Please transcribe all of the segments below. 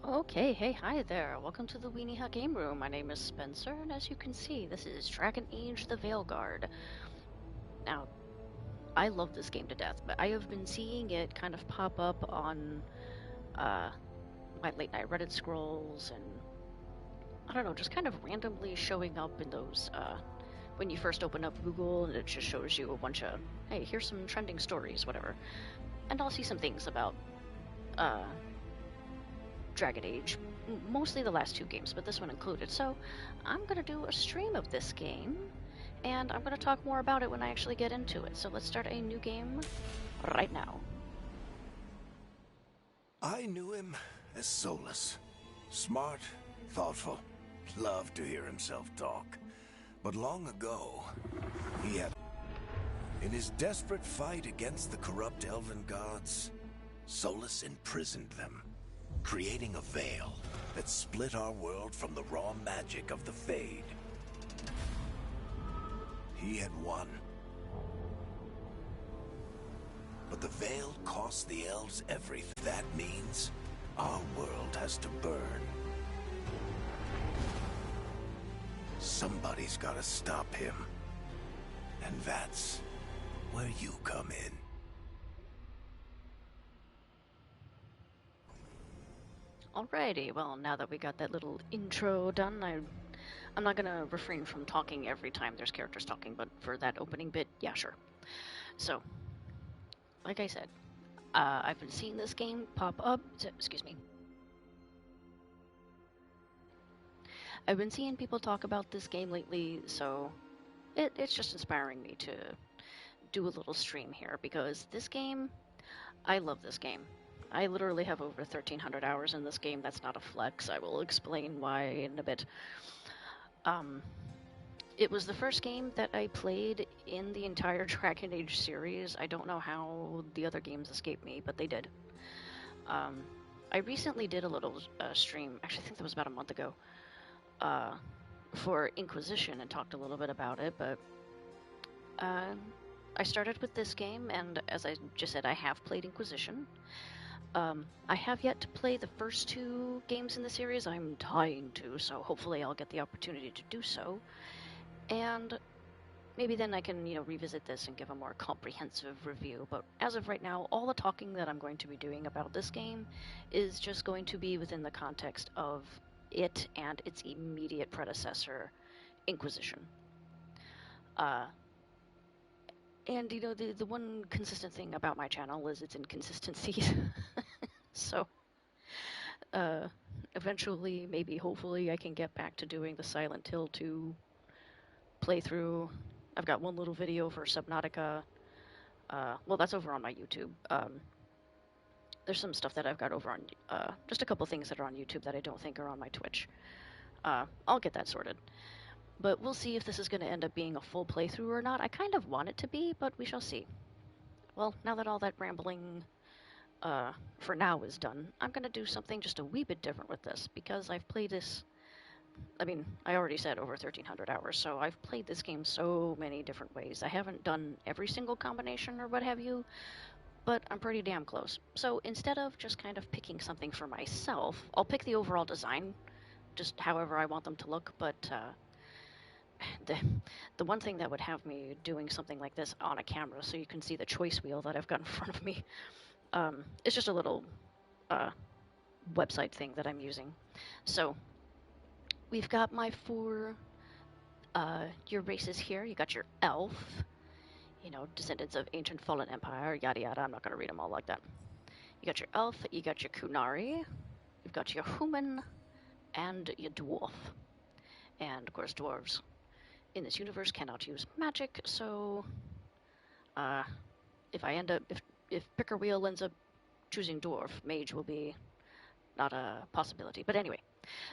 Okay, hey, hi there. Welcome to the Weenie Hut Game Room. My name is Spencer, and as you can see, this is Dragon Age the Veilguard. Now, I love this game to death, but I have been seeing it kind of pop up on uh, my late night Reddit scrolls, and I don't know, just kind of randomly showing up in those, when you first open up Google, and it just shows you a bunch of, hey, here's some trending stories, whatever. And I'll see some things about uh, Dragon Age, mostly the last two games, but this one included. So I'm going to do a stream of this game, and I'm going to talk more about it when I actually get into it. So let's start a new game right now. I knew him as Solus. Smart, thoughtful, loved to hear himself talk. But long ago, he had... In his desperate fight against the corrupt elven gods, Solus imprisoned them, creating a veil that split our world from the raw magic of the Fade. He had won. But the veil cost the elves everything. That means our world has to burn. Somebody's gotta stop him. And that's where you come in. Alrighty, well, now that we got that little intro done, I'm not going to refrain from talking every time there's characters talking, but for that opening bit, yeah, sure. So, like I said, I've been seeing this game pop up. Excuse me. I've been seeing people talk about this game lately, so it's just inspiring me to do a little stream here because this game, I love this game. I literally have over 1,300 hours in this game. That's not a flex. I will explain why in a bit. It was the first game that I played in the entire Dragon Age series. I don't know how the other games escaped me, but they did. I recently did a little stream, actually I think that was about a month ago, for Inquisition and talked a little bit about it, but I started with this game, and as I just said, I have played Inquisition. I have yet to play the first two games in the series. I'm dying to, so hopefully I'll get the opportunity to do so. And maybe then I can, revisit this and give a more comprehensive review. But as of right now, all the talking that I'm going to be doing about this game is just going to be within the context of it and its immediate predecessor, Inquisition. And the one consistent thing about my channel is its inconsistencies. So eventually, maybe, hopefully, I can get back to doing the Silent Hill 2 playthrough. I've got one little video for Subnautica. Well, that's over on my YouTube. There's some stuff that I've got over on, just a couple things that are on YouTube that I don't think are on my Twitch. I'll get that sorted. But we'll see if this is going to end up being a full playthrough or not. I kind of want it to be, but we shall see. Well, now that all that rambling for now is done, I'm going to do something just a wee bit different with this, because I've played this, I already said over 1,300 hours, so I've played this game so many different ways. I haven't done every single combination or what have you, but I'm pretty damn close. So instead of just kind of picking something for myself, I'll pick the overall design, just however I want them to look, but the one thing that would have me doing something like this on a camera so you can see the choice wheel that I've got in front of me, it's just a little website thing that I'm using. So we've got my four your races here. You got your elf, descendants of ancient fallen empire, yada yada. I'm not going to read them all like that. You got your elf, you got your kunari, you've got your human, and your dwarf. And of course, dwarves in this universe cannot use magic, so if picker wheel ends up choosing dwarf, mage will be not a possibility. But anyway,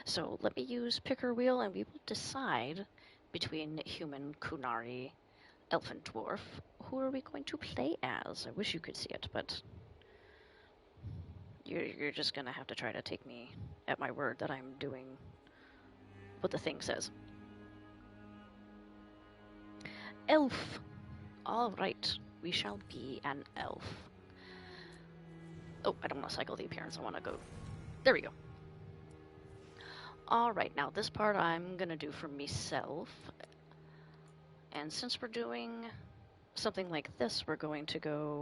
so let me use picker wheel, and we will decide between human, kunari, elf, and dwarf. Who are we going to play as? I wish you could see it, but you're just gonna have to try to take me at my word that I'm doing what the thing says. Elf. All right, we shall be an elf. Oh, I don't want to cycle the appearance. I want to go. There we go. Alright, now this part I'm gonna do for myself. And since we're doing something like this, we're going to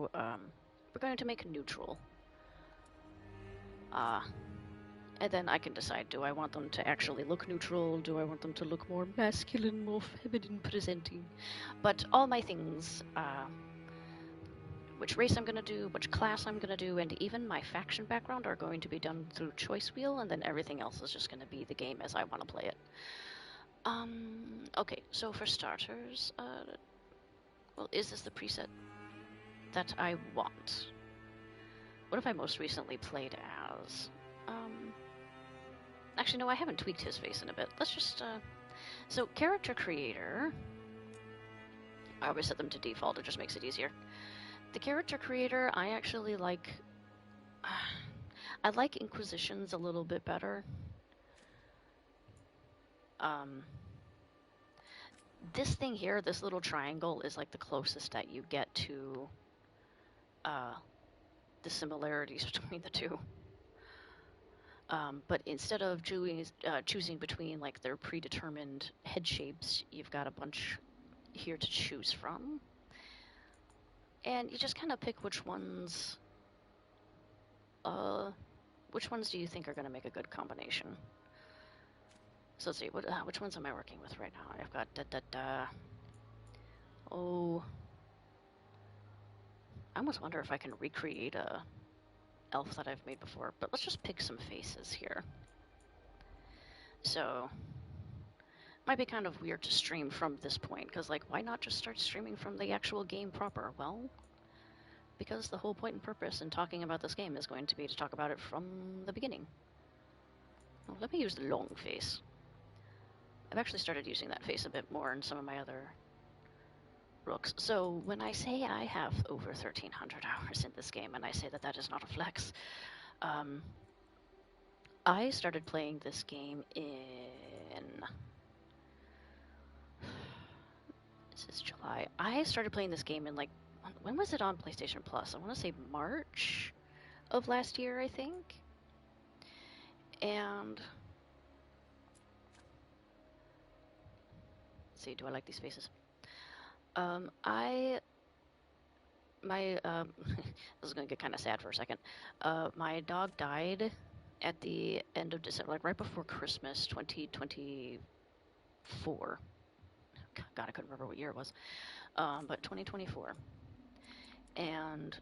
make neutral. And then I can decide, do I want them to actually look neutral? Do I want them to look more masculine, more feminine presenting? But all my things, which race I'm going to do, which class I'm going to do, and even my faction background are going to be done through choice wheel, and then everything else is just going to be the game as I want to play it. Okay, so for starters, well, is this the preset that I want? What have I most recently played as? Actually, no, I haven't tweaked his face in a bit. Let's just, so character creator, I always set them to default, it just makes it easier. The character creator, I actually like, I like Inquisitions a little bit better. This thing here, this little triangle, is like the closest that you get to the similarities between the two. But instead of choosing between like their predetermined head shapes, you've got a bunch here to choose from. And you just kind of pick which ones do you think are going to make a good combination? So let's see, which ones am I working with right now? I've got oh, I almost wonder if I can recreate a elf that I've made before, but let's just pick some faces here. So, might be kind of weird to stream from this point, because like, why not just start streaming from the actual game proper? Well, because the whole point and purpose in talking about this game is going to be to talk about it from the beginning. Well, let me use the long face. I've actually started using that face a bit more in some of my other rooks. So when I say I have over 1,300 hours in this game, and I say that that is not a flex, I started playing this game in... This is July. I started playing this game in like... When was it on PlayStation Plus? I want to say March of last year, I think. And... Let's see, do I like these faces? This is going to get kind of sad for a second. My dog died at the end of December, like right before Christmas 2024. God, I couldn't remember what year it was. But 2024. And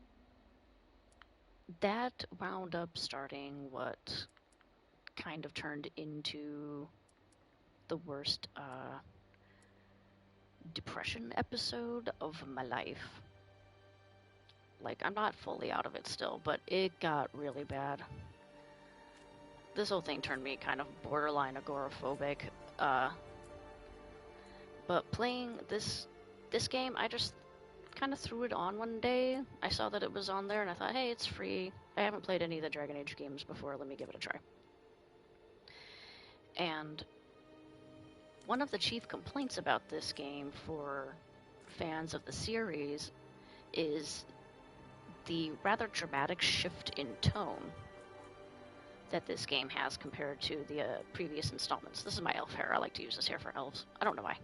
that wound up starting what kind of turned into the worst depression episode of my life. Like, I'm not fully out of it still, but it got really bad. This whole thing turned me kind of borderline agoraphobic. But playing this game, I just kind of threw it on one day. I saw that it was on there, and I thought, hey, it's free. I haven't played any of the Dragon Age games before. Let me give it a try. And one of the chief complaints about this game for fans of the series is the rather dramatic shift in tone that this game has compared to the previous installments. This is my elf hair. I like to use this hair for elves. I don't know why.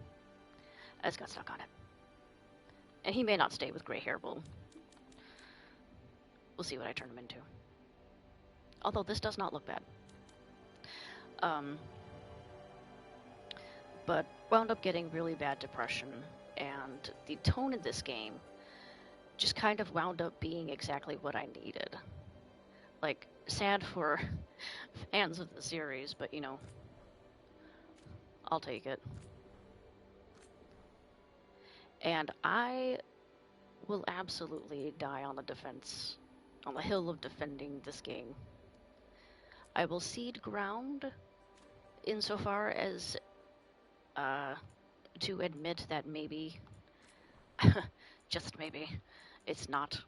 I just got stuck on it. And he may not stay with gray hair. We'll see what I turn him into. Although this does not look bad. But wound up getting really bad depression, and the tone in this game just kind of wound up being exactly what I needed. Like, sad for fans of the series, but you know, I'll take it. And I will absolutely die on the defense, on the hill of defending this game. I will cede ground insofar as to admit that maybe, just maybe, it's not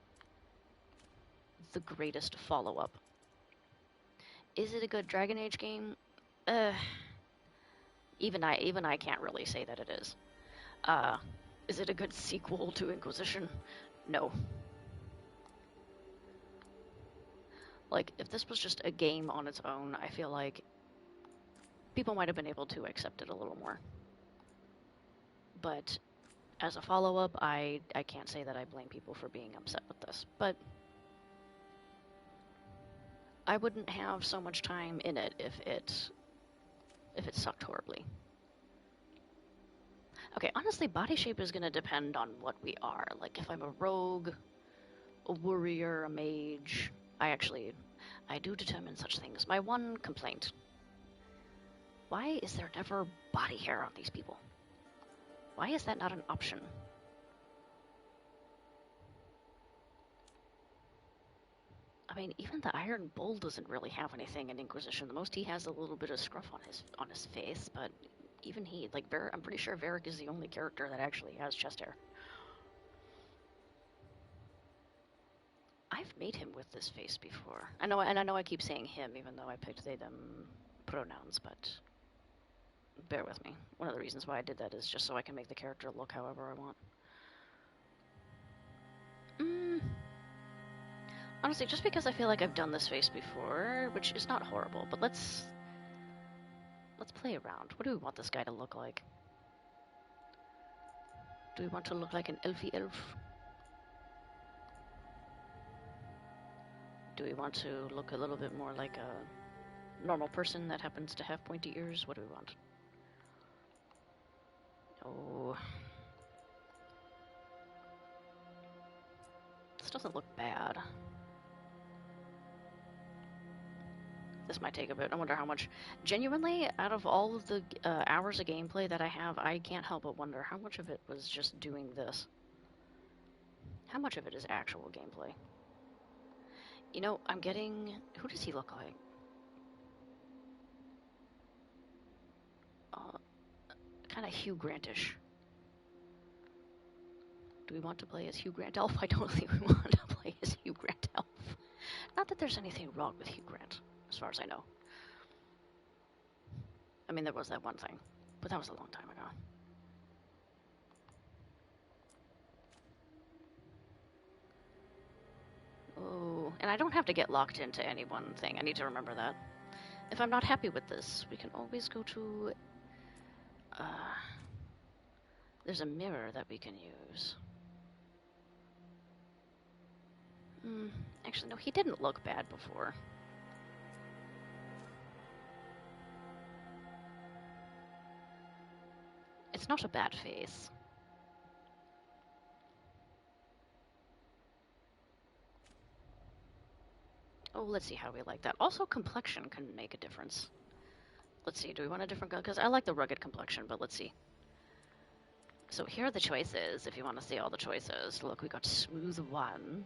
the greatest follow-up. Is it a good Dragon Age game? Even I can't really say that it is. Is it a good sequel to Inquisition? No. Like, if this was just a game on its own, I feel like people might have been able to accept it a little more. But as a follow-up, I can't say that I blame people for being upset with this. But I wouldn't have so much time in it if it sucked horribly. Okay, honestly, body shape is going to depend on what we are. Like, if I'm a rogue, a warrior, a mage, I do determine such things. My one complaint: why is there never body hair on these people? Why is that not an option? I mean, even the Iron Bull doesn't really have anything in Inquisition. The most he has a little bit of scruff on his face, but even he, like, I'm pretty sure Varric is the only character that actually has chest hair. I've made him with this face before. I know I keep saying him, even though I picked they, them pronouns, but bear with me. One of the reasons why I did that is just so I can make the character look however I want. Honestly, just because I feel like I've done this face before, which is not horrible, but let's play around. What do we want this guy to look like? Do we want to look like an elfy elf? Do we want to look a little bit more like a normal person that happens to have pointy ears? What do we want? Oh. This doesn't look bad. This might take a bit. I wonder how much... Genuinely, out of all of the hours of gameplay that I have, I can't help but wonder how much of it was just doing this. How much of it is actual gameplay? You know, I'm getting... Who does he look like? Kind of Hugh Grantish. Do we want to play as Hugh Grant Elf? I don't think we want to play as Hugh Grant Elf. Not that there's anything wrong with Hugh Grant, as far as I know. I mean, there was that one thing, but that was a long time ago. Oh, and I don't have to get locked into any one thing. I need to remember that. If I'm not happy with this, we can always go to... there's a mirror that we can use. Actually, no, he didn't look bad before. It's not a bad face. Oh, let's see how we like that. Also, complexion can make a difference. Let's see, do we want a different gun? Because I like the rugged complexion, but let's see. So here are the choices, if you want to see all the choices. Look, we got smooth one.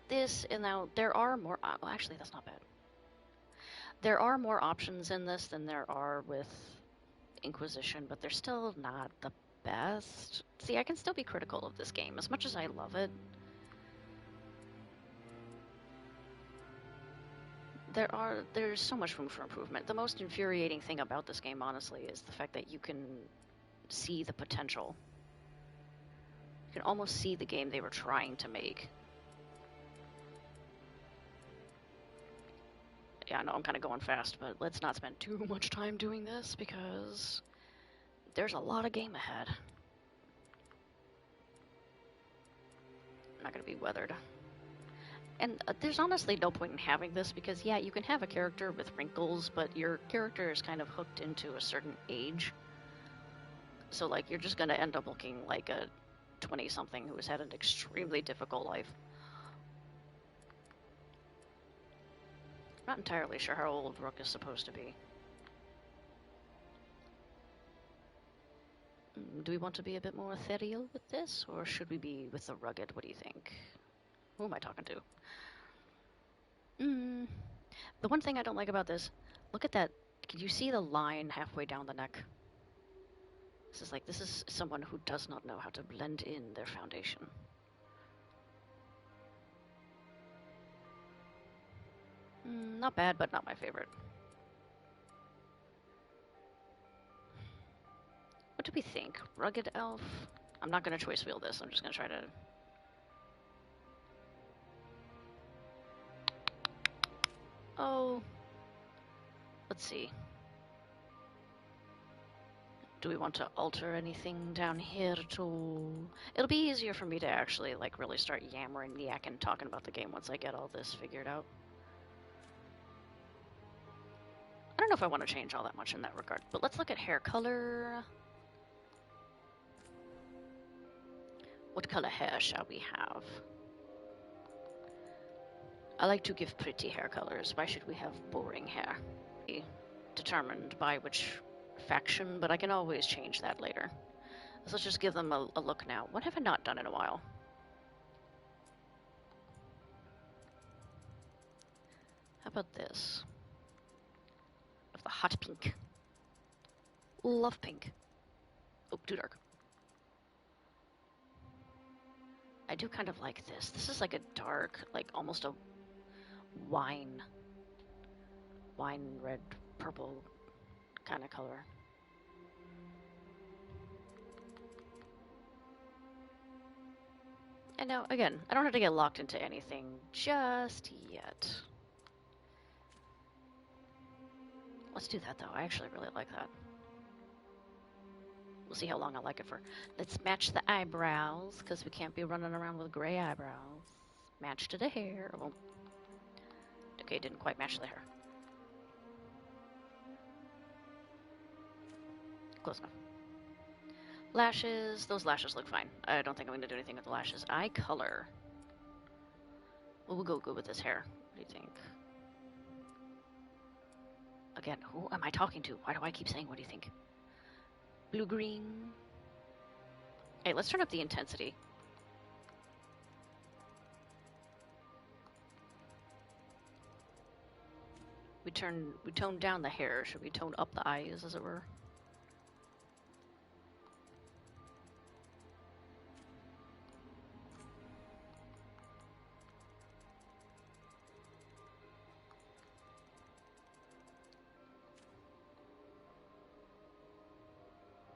This, and now there are more... well, actually, that's not bad. There are more options in this than there are with Inquisition, but they're still not the best. See, I can still be critical of this game, as much as I love it. There's so much room for improvement. The most infuriating thing about this game, honestly, is the fact that you can see the potential. You can almost see the game they were trying to make. Yeah, I know I'm kind of going fast, but let's not spend too much time doing this because there's a lot of game ahead. I'm not going to be weathered. And there's honestly no point in having this because, yeah, you can have a character with wrinkles, but your character is kind of hooked into a certain age. So, like, you're just going to end up looking like a 20-something who has had an extremely difficult life. I'm not entirely sure how old Rook is supposed to be. Do we want to be a bit more ethereal with this, or should we be with the rugged? What do you think? Who am I talking to? The one thing I don't like about this, look at that. Can you see the line halfway down the neck? This is someone who does not know how to blend in their foundation. Not bad, but not my favorite. What do we think? Rugged elf? I'm not going to choice wheel this. I'm just going to try to... Oh. Let's see. Do we want to alter anything down here at all? It'll be easier for me to actually, like, really start yammering, yakking, talking about the game once I get all this figured out. I don't know if I want to change all that much in that regard, but let's look at hair color. What color hair shall we have? I like to give pretty hair colors. Why should we have boring hair? Determined by which faction, but I can always change that later. So let's just give them a look now. What have I not done in a while? How about this? Of the hot pink. Love pink. Oh, too dark. I do kind of like this. This is like a dark, like almost a wine red, purple kind of color. And now, again, I don't have to get locked into anything just yet. Let's do that, though. I actually really like that. We'll see how long I like it for. Let's match the eyebrows, because we can't be running around with gray eyebrows. Match to the hair. Well, okay, didn't quite match the hair. Close enough. Lashes. Those lashes look fine. I don't think I'm going to do anything with the lashes. Eye color. Well, we'll go good with this hair. What do you think? Again, who am I talking to? Why do I keep saying, what do you think? Blue-green. Hey, let's turn up the intensity. We toned down the hair. Should we tone up the eyes, as it were?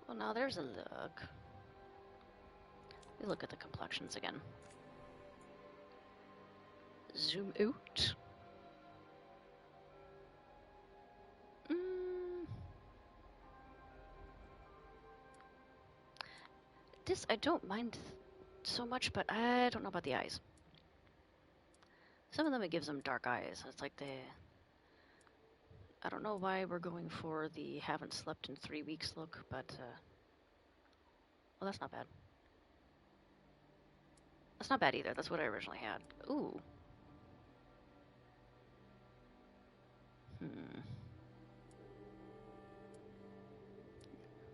Well, now there's a look. We look at the complexions again. Zoom out. This I don't mind so much, but I don't know about the eyes. Some of them, it gives them dark eyes. It's like I don't know why we're going for the haven't slept in 3 weeks look, but, well, that's not bad. That's not bad either. That's what I originally had. Ooh.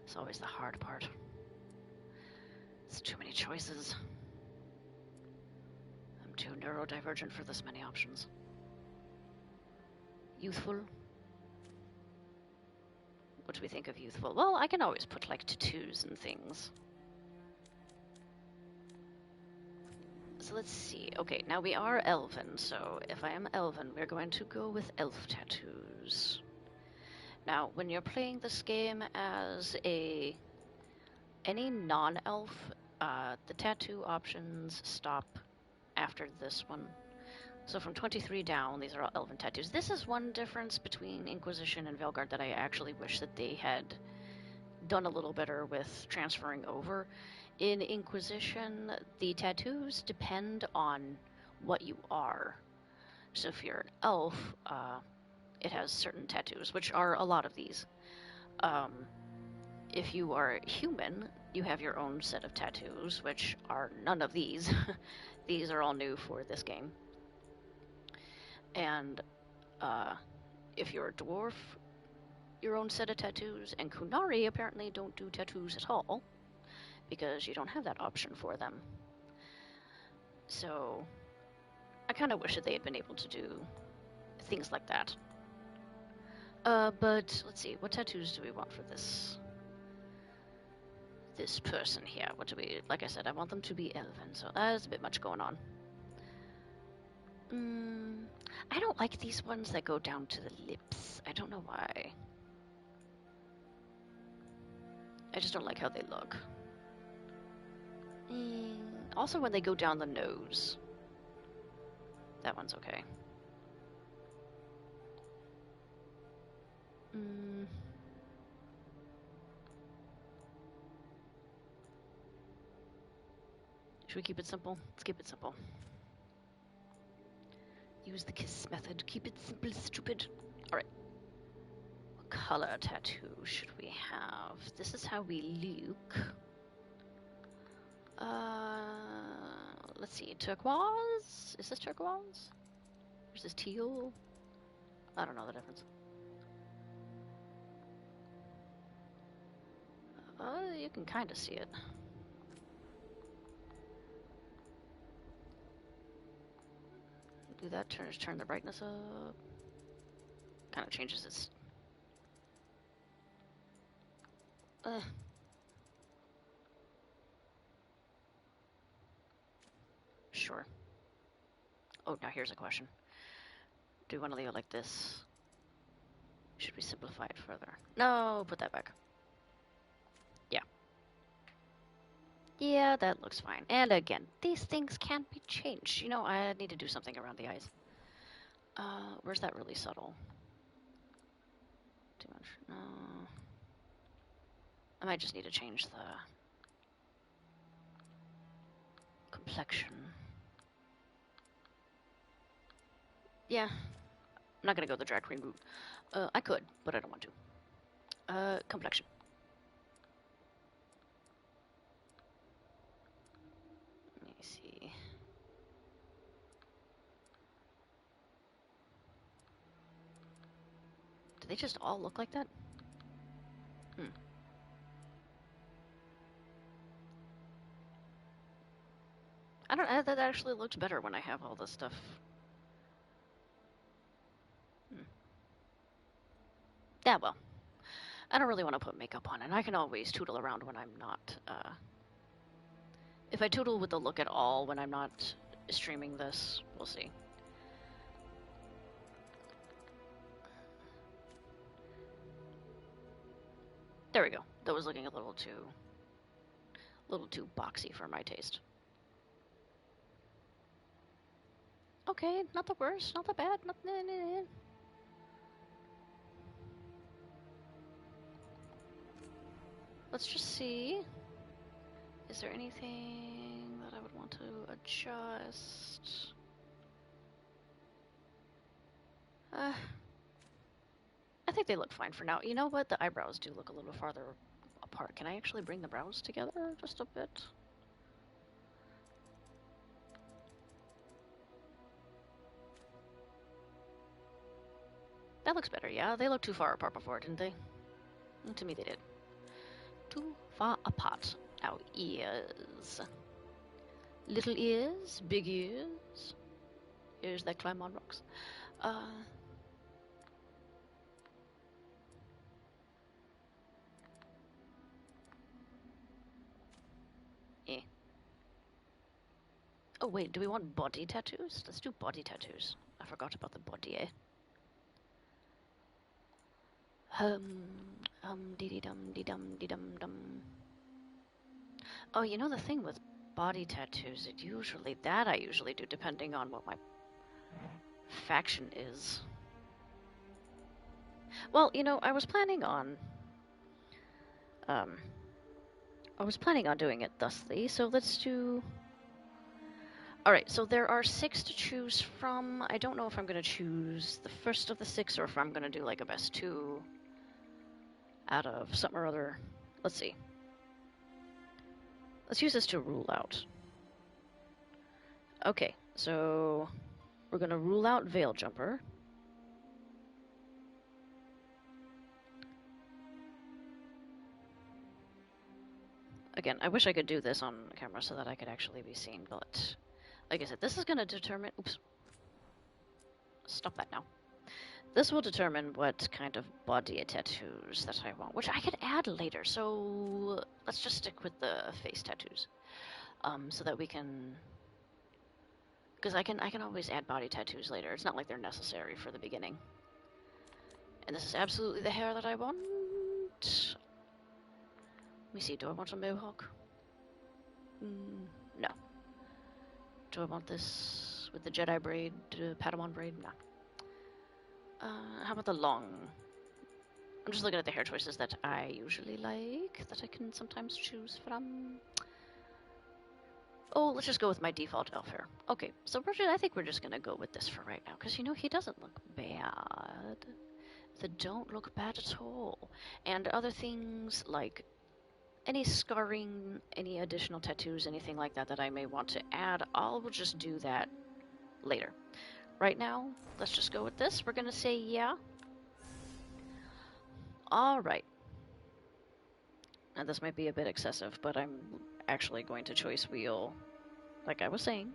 It's always the hard part. It's too many choices. I'm too neurodivergent for this many options. Youthful. What do we think of youthful? Well, I can always put, like, tattoos and things. So let's see. Okay, now we are elven, so if I am elven, we're going to go with elf tattoos. Now, when you're playing this game as any non-elf, the tattoo options stop after this one. So from 23 down, these are all elven tattoos. This is one difference between Inquisition and Veilguard that I actually wish that they had done a little better with transferring over. In Inquisition, the tattoos depend on what you are. So if you're an elf, it has certain tattoos, which are a lot of these. If you are human, you have your own set of tattoos, which are none of these. These are all new for this game. And if you're a dwarf, your own set of tattoos. And Kunari apparently don't do tattoos at all, because you don't have that option for them. So I kind of wish that they had been able to do things like that. But let's see, what tattoos do we want for this person here? What do we, like I said, I want them to be elven, so there's a bit much going on. I don't like these ones that go down to the lips. I don't know why. I just don't like how they look. Also when they go down the nose. That one's okay. Should we keep it simple? Let's keep it simple. Use the kiss method. Keep it simple, stupid. Alright. What color tattoo should we have? This is how we look. Let's see. Turquoise? Is this turquoise? Or is this teal? I don't know the difference. You can kind of see it. Do that, turn the brightness up. Kind of changes its... Sure. Oh, now here's a question. Do we want to leave it like this? Should we simplify it further? No, put that back. Yeah. Yeah, that looks fine. And again, these things can't be changed. You know, I need to do something around the eyes. Where's that really subtle? Too much. No. I might just need to change the complexion. Yeah. I'm not gonna go the drag queen route. I could, but I don't want to. Complexion. Let me see. Do they just all look like that? I don't. That actually looks better when I have all this stuff. Yeah, well. I don't really want to put makeup on, and I can always tootle around when I'm not, If I tootle with the look at all when I'm not streaming this, we'll see. There we go. That was looking a little too boxy for my taste. Okay, not the worst, not the bad, not... Let's just see. Is there anything that I would want to adjust? I think they look fine for now. You know what? The eyebrows do look a little farther apart. Can I actually bring the brows together just a bit? That looks better, yeah. They looked too far apart before, didn't they? To me, they did. Too far apart. Now, ears. Little ears, big ears. Ears that climb on rocks. Eh. Oh, wait, do we want body tattoos? Let's do body tattoos. I forgot about the body, eh? Dee-dee-dum, dee-dum, dee-dum-dum. Oh, you know the thing with body tattoos, I usually do depending on what my faction is. Well, you know, I was planning on doing it thusly, so let's do... Alright, so there are 6 to choose from. I don't know if I'm going to choose the first of the 6 or if I'm going to do like a best 2 out of something or other. Let's see. Let's use this to rule out. Okay, so we're going to rule out Veil Jumper. Again, I wish I could do this on camera so that I could actually be seen, but like I said, this is going to determine... Oops. Stop that now. This will determine what kind of body tattoos that I want, which I could add later, so let's just stick with the face tattoos. So that we can... Because I can always add body tattoos later. It's not like they're necessary for the beginning. And this is absolutely the hair that I want. Let me see, do I want a mohawk? No. Do I want this with the Jedi braid, Padawan braid? No. How about the long? I'm just looking at the hair choices that I usually like, that I can sometimes choose from. Oh, let's just go with my default elf hair. Okay, so I think we're just gonna go with this for right now, because, you know, he doesn't look bad. They don't look bad at all. And other things like any scarring, any additional tattoos, anything like that that I may want to add, I'll just do that later. Right now, let's just go with this. We're gonna say yeah. Alright. Now this might be a bit excessive, but I'm actually going to choice wheel, like I was saying.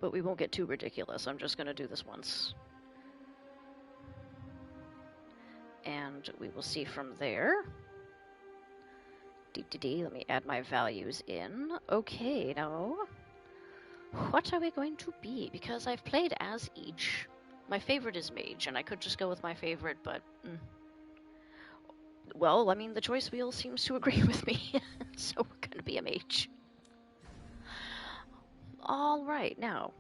But we won't get too ridiculous. I'm just gonna do this once. And we will see from there. Let me add my values in. Okay, now what are we going to be? Because I've played as each. My favorite is mage, and I could just go with my favorite, but well, I mean, the choice wheel seems to agree with me, so we're gonna be a mage. All right, now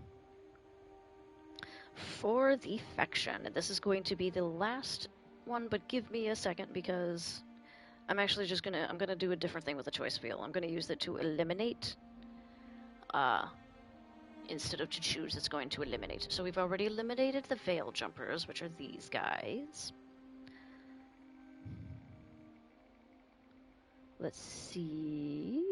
for the faction, and this is going to be the last one, but give me a second because I'm actually just I'm gonna do a different thing with the choice wheel. I'm gonna use it to eliminate, instead of to choose, it's going to eliminate. So we've already eliminated the veil jumpers, which are these guys. Let's see.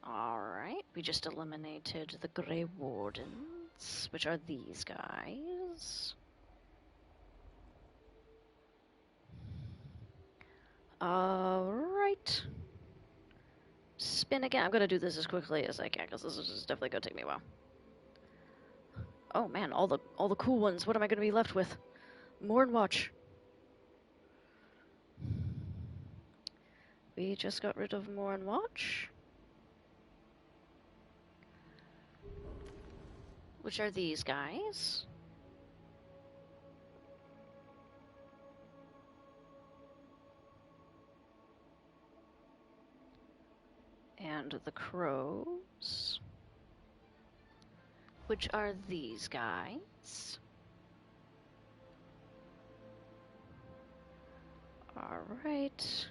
Alright, we just eliminated the Grey Wardens, which are these guys. Alright. Spin again. I'm gonna do this as quickly as I can, because this is definitely gonna take me a while. Oh man, all the cool ones. What am I gonna be left with? Morn Watch. We just got rid of Morn Watch. Which are these guys. And the crows. Which are these guys. Alright.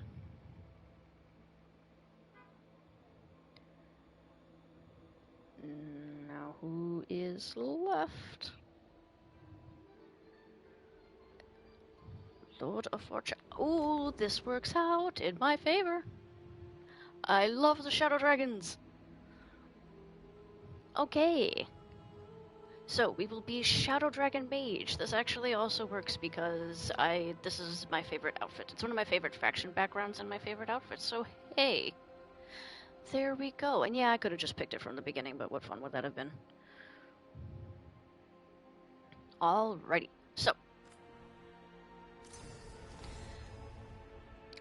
Now who is left? Lord of Fortune. Oh, this works out in my favor. I love the Shadow Dragons. Okay. So we will be Shadow Dragon Mage. This actually also works because this is my favorite outfit. It's one of my favorite faction backgrounds and my favorite outfit. So hey, there we go. And yeah, I could have just picked it from the beginning, but what fun would that have been? Alrighty. So,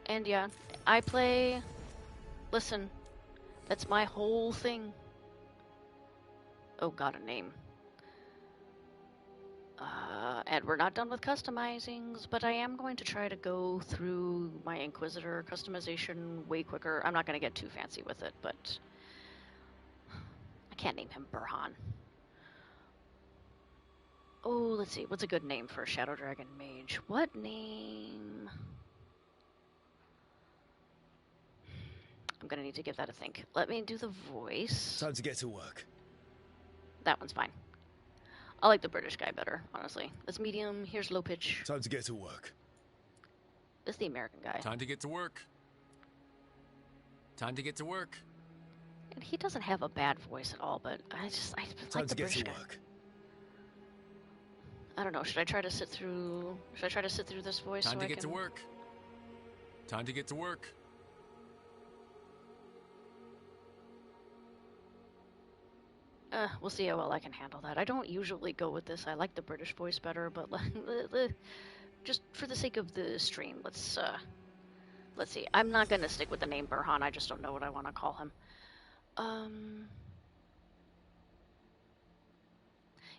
and yeah, I play. Listen, that's my whole thing. Oh, got a name. And we're not done with customizings, but I am going to try to go through my Inquisitor customization way quicker. I'm not going to get too fancy with it, but I can't name him Burhan. Oh, let's see. What's a good name for a Shadow Dragon Mage? What name? I'm going to need to give that a think. Let me do the voice. Time to get to work. That one's fine. I like the British guy better, honestly. That's medium. Here's low pitch. Time to get to work. This is the American guy. Time to get to work. Time to get to work. And he doesn't have a bad voice at all, but I like the British guy. Work. I don't know. Should I try to sit through this voice? Time to get to work. Time to get to work. We'll see how well I can handle that. I don't usually go with this. I like the British voice better, but just for the sake of the stream, let's see. I'm not gonna stick with the name Burhan. I just don't know what I want to call him.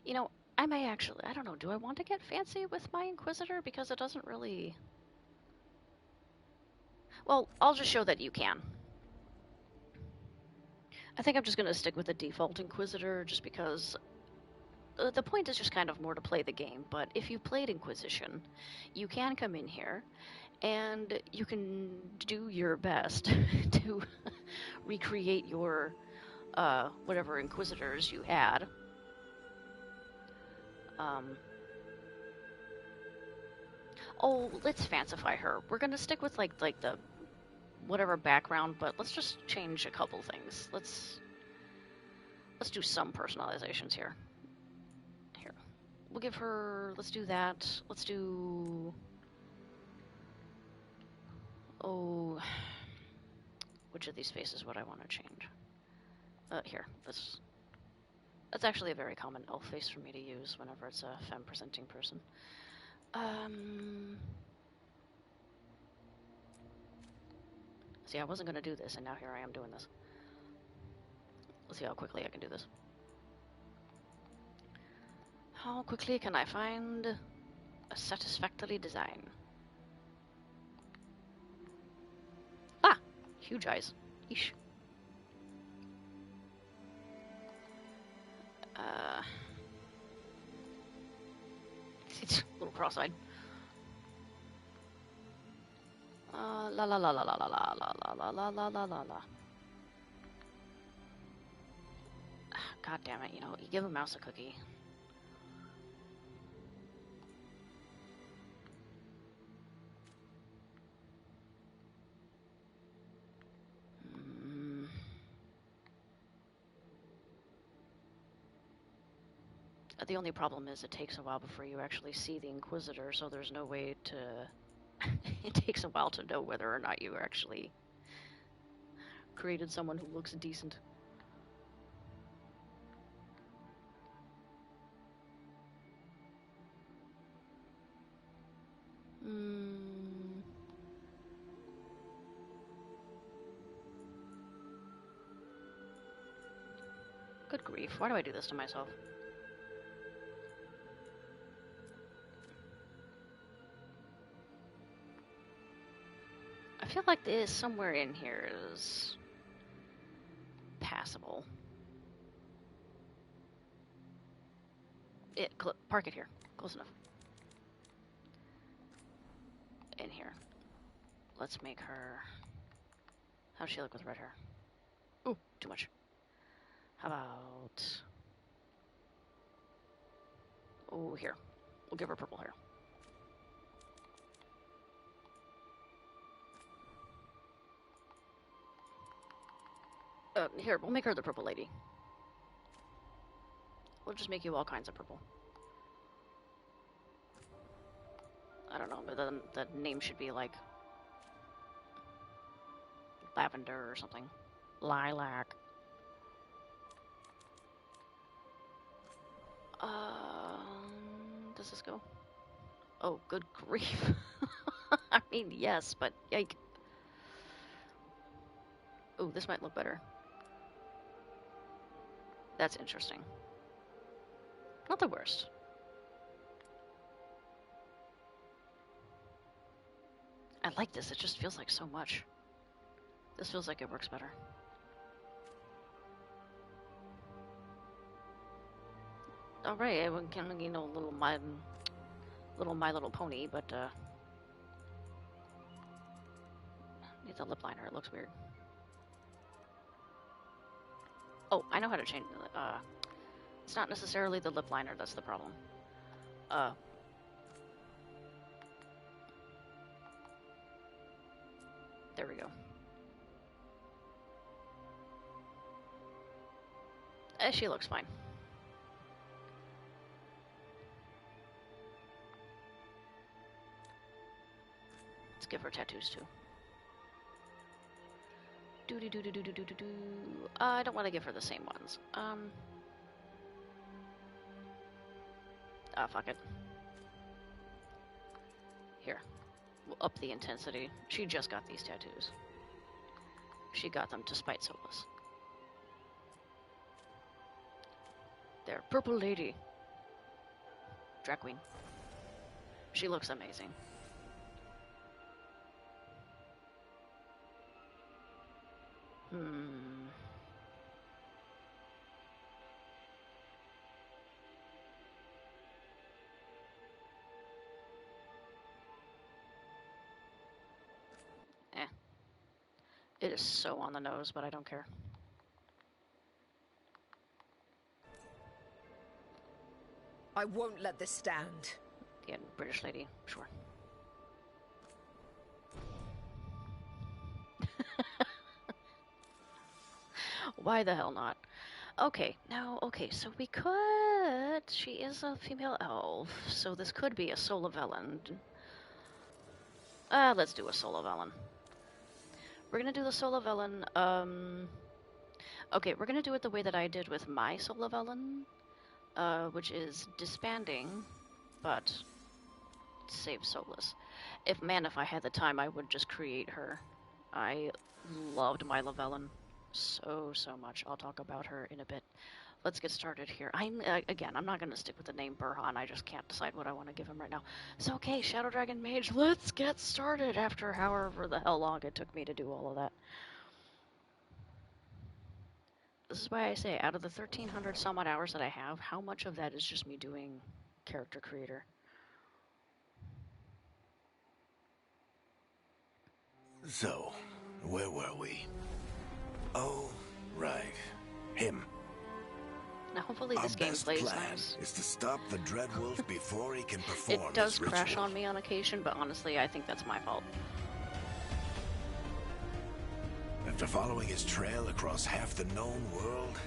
You know, I may actually. I don't know. Do I want to get fancy with my Inquisitor because it doesn't really? Well, I'll just show that you can. I think I'm just going to stick with the default Inquisitor just because the point is just kind of more to play the game, but if you played Inquisition, you can come in here and you can do your best to recreate your whatever inquisitors you had. Oh, let's fancify her. We're gonna stick with like the whatever background, but let's just change a couple things. Let's do some personalizations here. Here, we'll give her. Let's do that. Let's do. Oh, which of these faces would I want to change? Here. That's actually a very common elf face for me to use whenever it's a femme presenting person. See, I wasn't gonna do this, and now here I am doing this. Let's see how quickly I can do this. How quickly can I find a satisfactory design? Ah! Huge eyes. Yeesh. It's a little cross-eyed. La la la la la la la la la la la la la la. God damn it, you know, you give a mouse a cookie. The only problem is it takes a while before you actually see the Inquisitor, so there's no way to... It takes a while to know whether or not you actually created someone who looks decent. Good grief, why do I do this to myself? I feel like this somewhere in here is passable. Park it here. Close enough. In here. Let's make her... How's she look with red hair? Ooh, too much. How about... Oh, here. We'll give her purple hair. Here, we'll make her the purple lady. We'll just make you all kinds of purple. I don't know, but then the name should be like... Lavender or something. Lilac. Does this go? Oh, good grief. I mean, yes, but yike. Oh, this might look better. That's interesting. Not the worst. I like this, it just feels like so much. This feels like it works better. Alright, everyone can, you know, little My Little Pony, but, need the lip liner, it looks weird. Oh, I know how to change, it's not necessarily the lip liner that's the problem. There we go. She looks fine. Let's give her tattoos too. I don't want to give her the same ones. Fuck it. Here. We'll up the intensity. She just got these tattoos. She got them to spite Solus. There. Purple Lady. Drag queen. She looks amazing. It is so on the nose, but I don't care. I won't let this stand. Yeah, British lady, sure. Why the hell not? Okay, now, okay, so we could... She is a female elf, so this could be a Solavellan. Let's do a Solavellan. We're gonna do the Solavellan, okay, we're gonna do it the way that I did with my Solavellan, which is disbanding, but save Solus. If I had the time, I would just create her. I loved my Lavellan so much. I'll talk about her in a bit. Let's get started here. Again, I'm not going to stick with the name Burhan. I just can't decide what I want to give him right now. So, okay, Shadow Dragon Mage, let's get started after however the hell long it took me to do all of that. This is why I say, out of the 1,300 some odd hours that I have, how much of that is just me doing character creator? So, where were we? Oh, right. Him. Now, hopefully this game plays nice. Is to stop the Dreadwolf before he can perform It does his crash ritual. on me on occasion, but honestly, I think that's my fault. After following his trail across half the known world,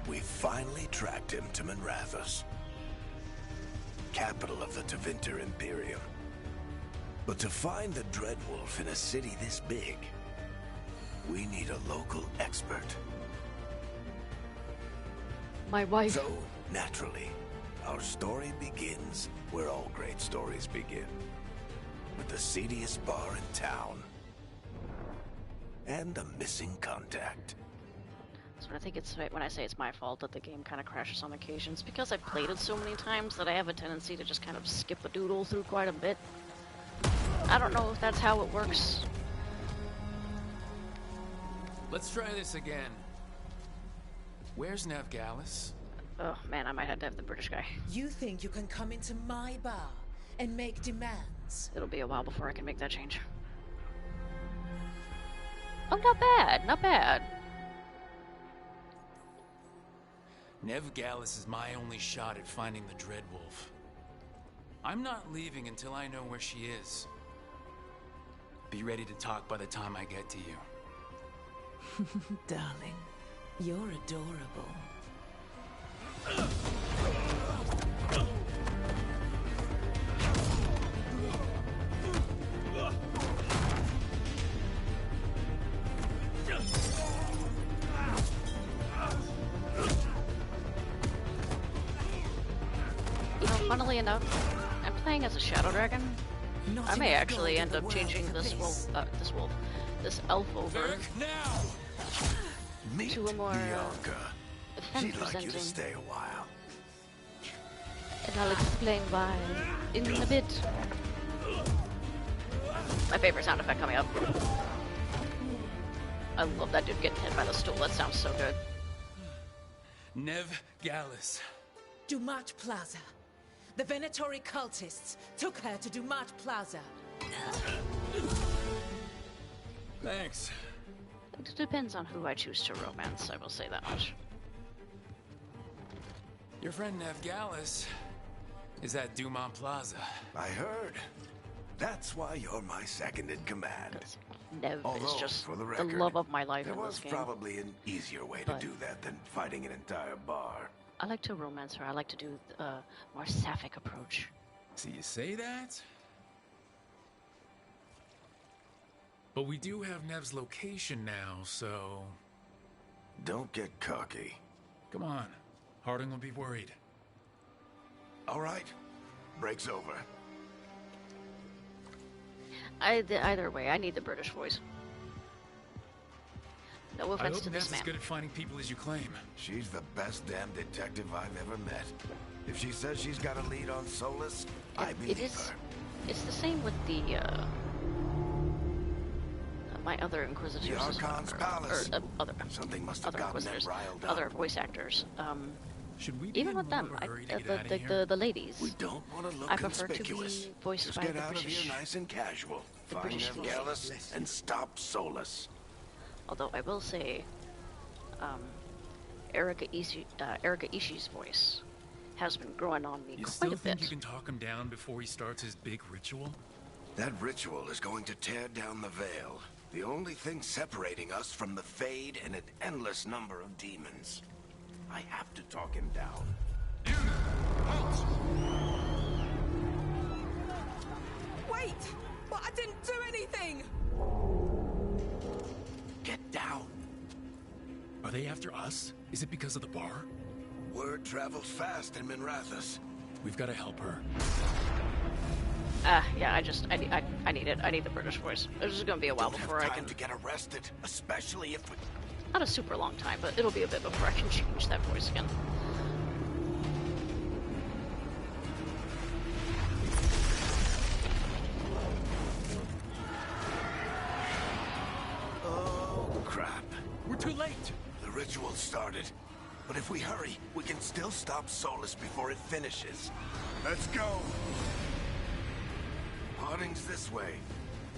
we finally tracked him to Minrathous, capital of the Tevinter Imperium. But to find the Dreadwolf in a city this big, we need a local expert. My wife. So, naturally, our story begins where all great stories begin. With the seediest bar in town. And a missing contact. So I think it's when I say it's my fault that the game kind of crashes on occasions. Because I've played it so many times that I have a tendency to just kind of skip a doodle through quite a bit. I don't know if that's how it works. Let's try this again. Where's Navgalis? Oh man, I might have to have the British guy. You think you can come into my bar and make demands? It'll be a while before I can make that change. Oh, not bad, not bad. Navgalis is my only shot at finding the Dreadwolf. I'm not leaving until I know where she is. Be ready to talk by the time I get to you. Darling, you're adorable. You know, funnily enough, I'm playing as a Shadow Dragon. I may actually end up changing this elf over Varric, now! Meet to a more Bianca. She'd like you to femme-presenting. stay a while. And I'll explain why in a bit. My favorite sound effect coming up. I love that dude getting hit by the stool. That sounds so good. Navgalis. Dumat Plaza. The Venatori cultists took her to Dumat Plaza. Thanks. It depends on who I choose to romance, I will say that much. Your friend Navgalis is at Dumont Plaza. I heard. That's why you're my second in command. Because Nev Although, is just for the the record, love of my life There in was this game. probably an easier way But- to do that than fighting an entire bar. I like to romance her. I like to do a more sapphic approach. See, you say that? But we do have Nev's location now, so... Don't get cocky. Come on. Harding will be worried. All right. Break's over. Either way, I need the British voice. No I offense hope to Nev's this as man. good at finding people as you claim. She's the best damn detective I've ever met. If she says she's got a lead on Solus, I It believe is. her. It's the same with the my other Inquisitors. The Archon's palace. Other Something must have other gotten them Inquisitors, riled up. other voice actors. Should we be Even in with more them, of a hurry to get out of here? the ladies. We don't want to look I prefer to be conspicuous. voiced Just by get the out of British. here nice and casual. the Find British them, VA. Gallus, and stop Solus. Although I will say, Erika Ishii's voice has been growing on me You quite still a think bit. you can talk him down before he starts his big ritual? That ritual is going to tear down the Veil. The only thing separating us from the Fade and an endless number of demons. I have to talk him down. Wait! But I didn't do anything! Get down. Are they after us? Is it because of the bar? Word travels fast in Minrathous. We've got to help her. Yeah, I need it. I need the British voice. This is gonna be a while Don't before have I time can. to get arrested, especially if we... Not a super long time, but it'll be a bit before I can change that voice again. Oh, crap. We're too late! The ritual started. But if we hurry, we can still stop Solus before it finishes. Let's go! Harding's this way.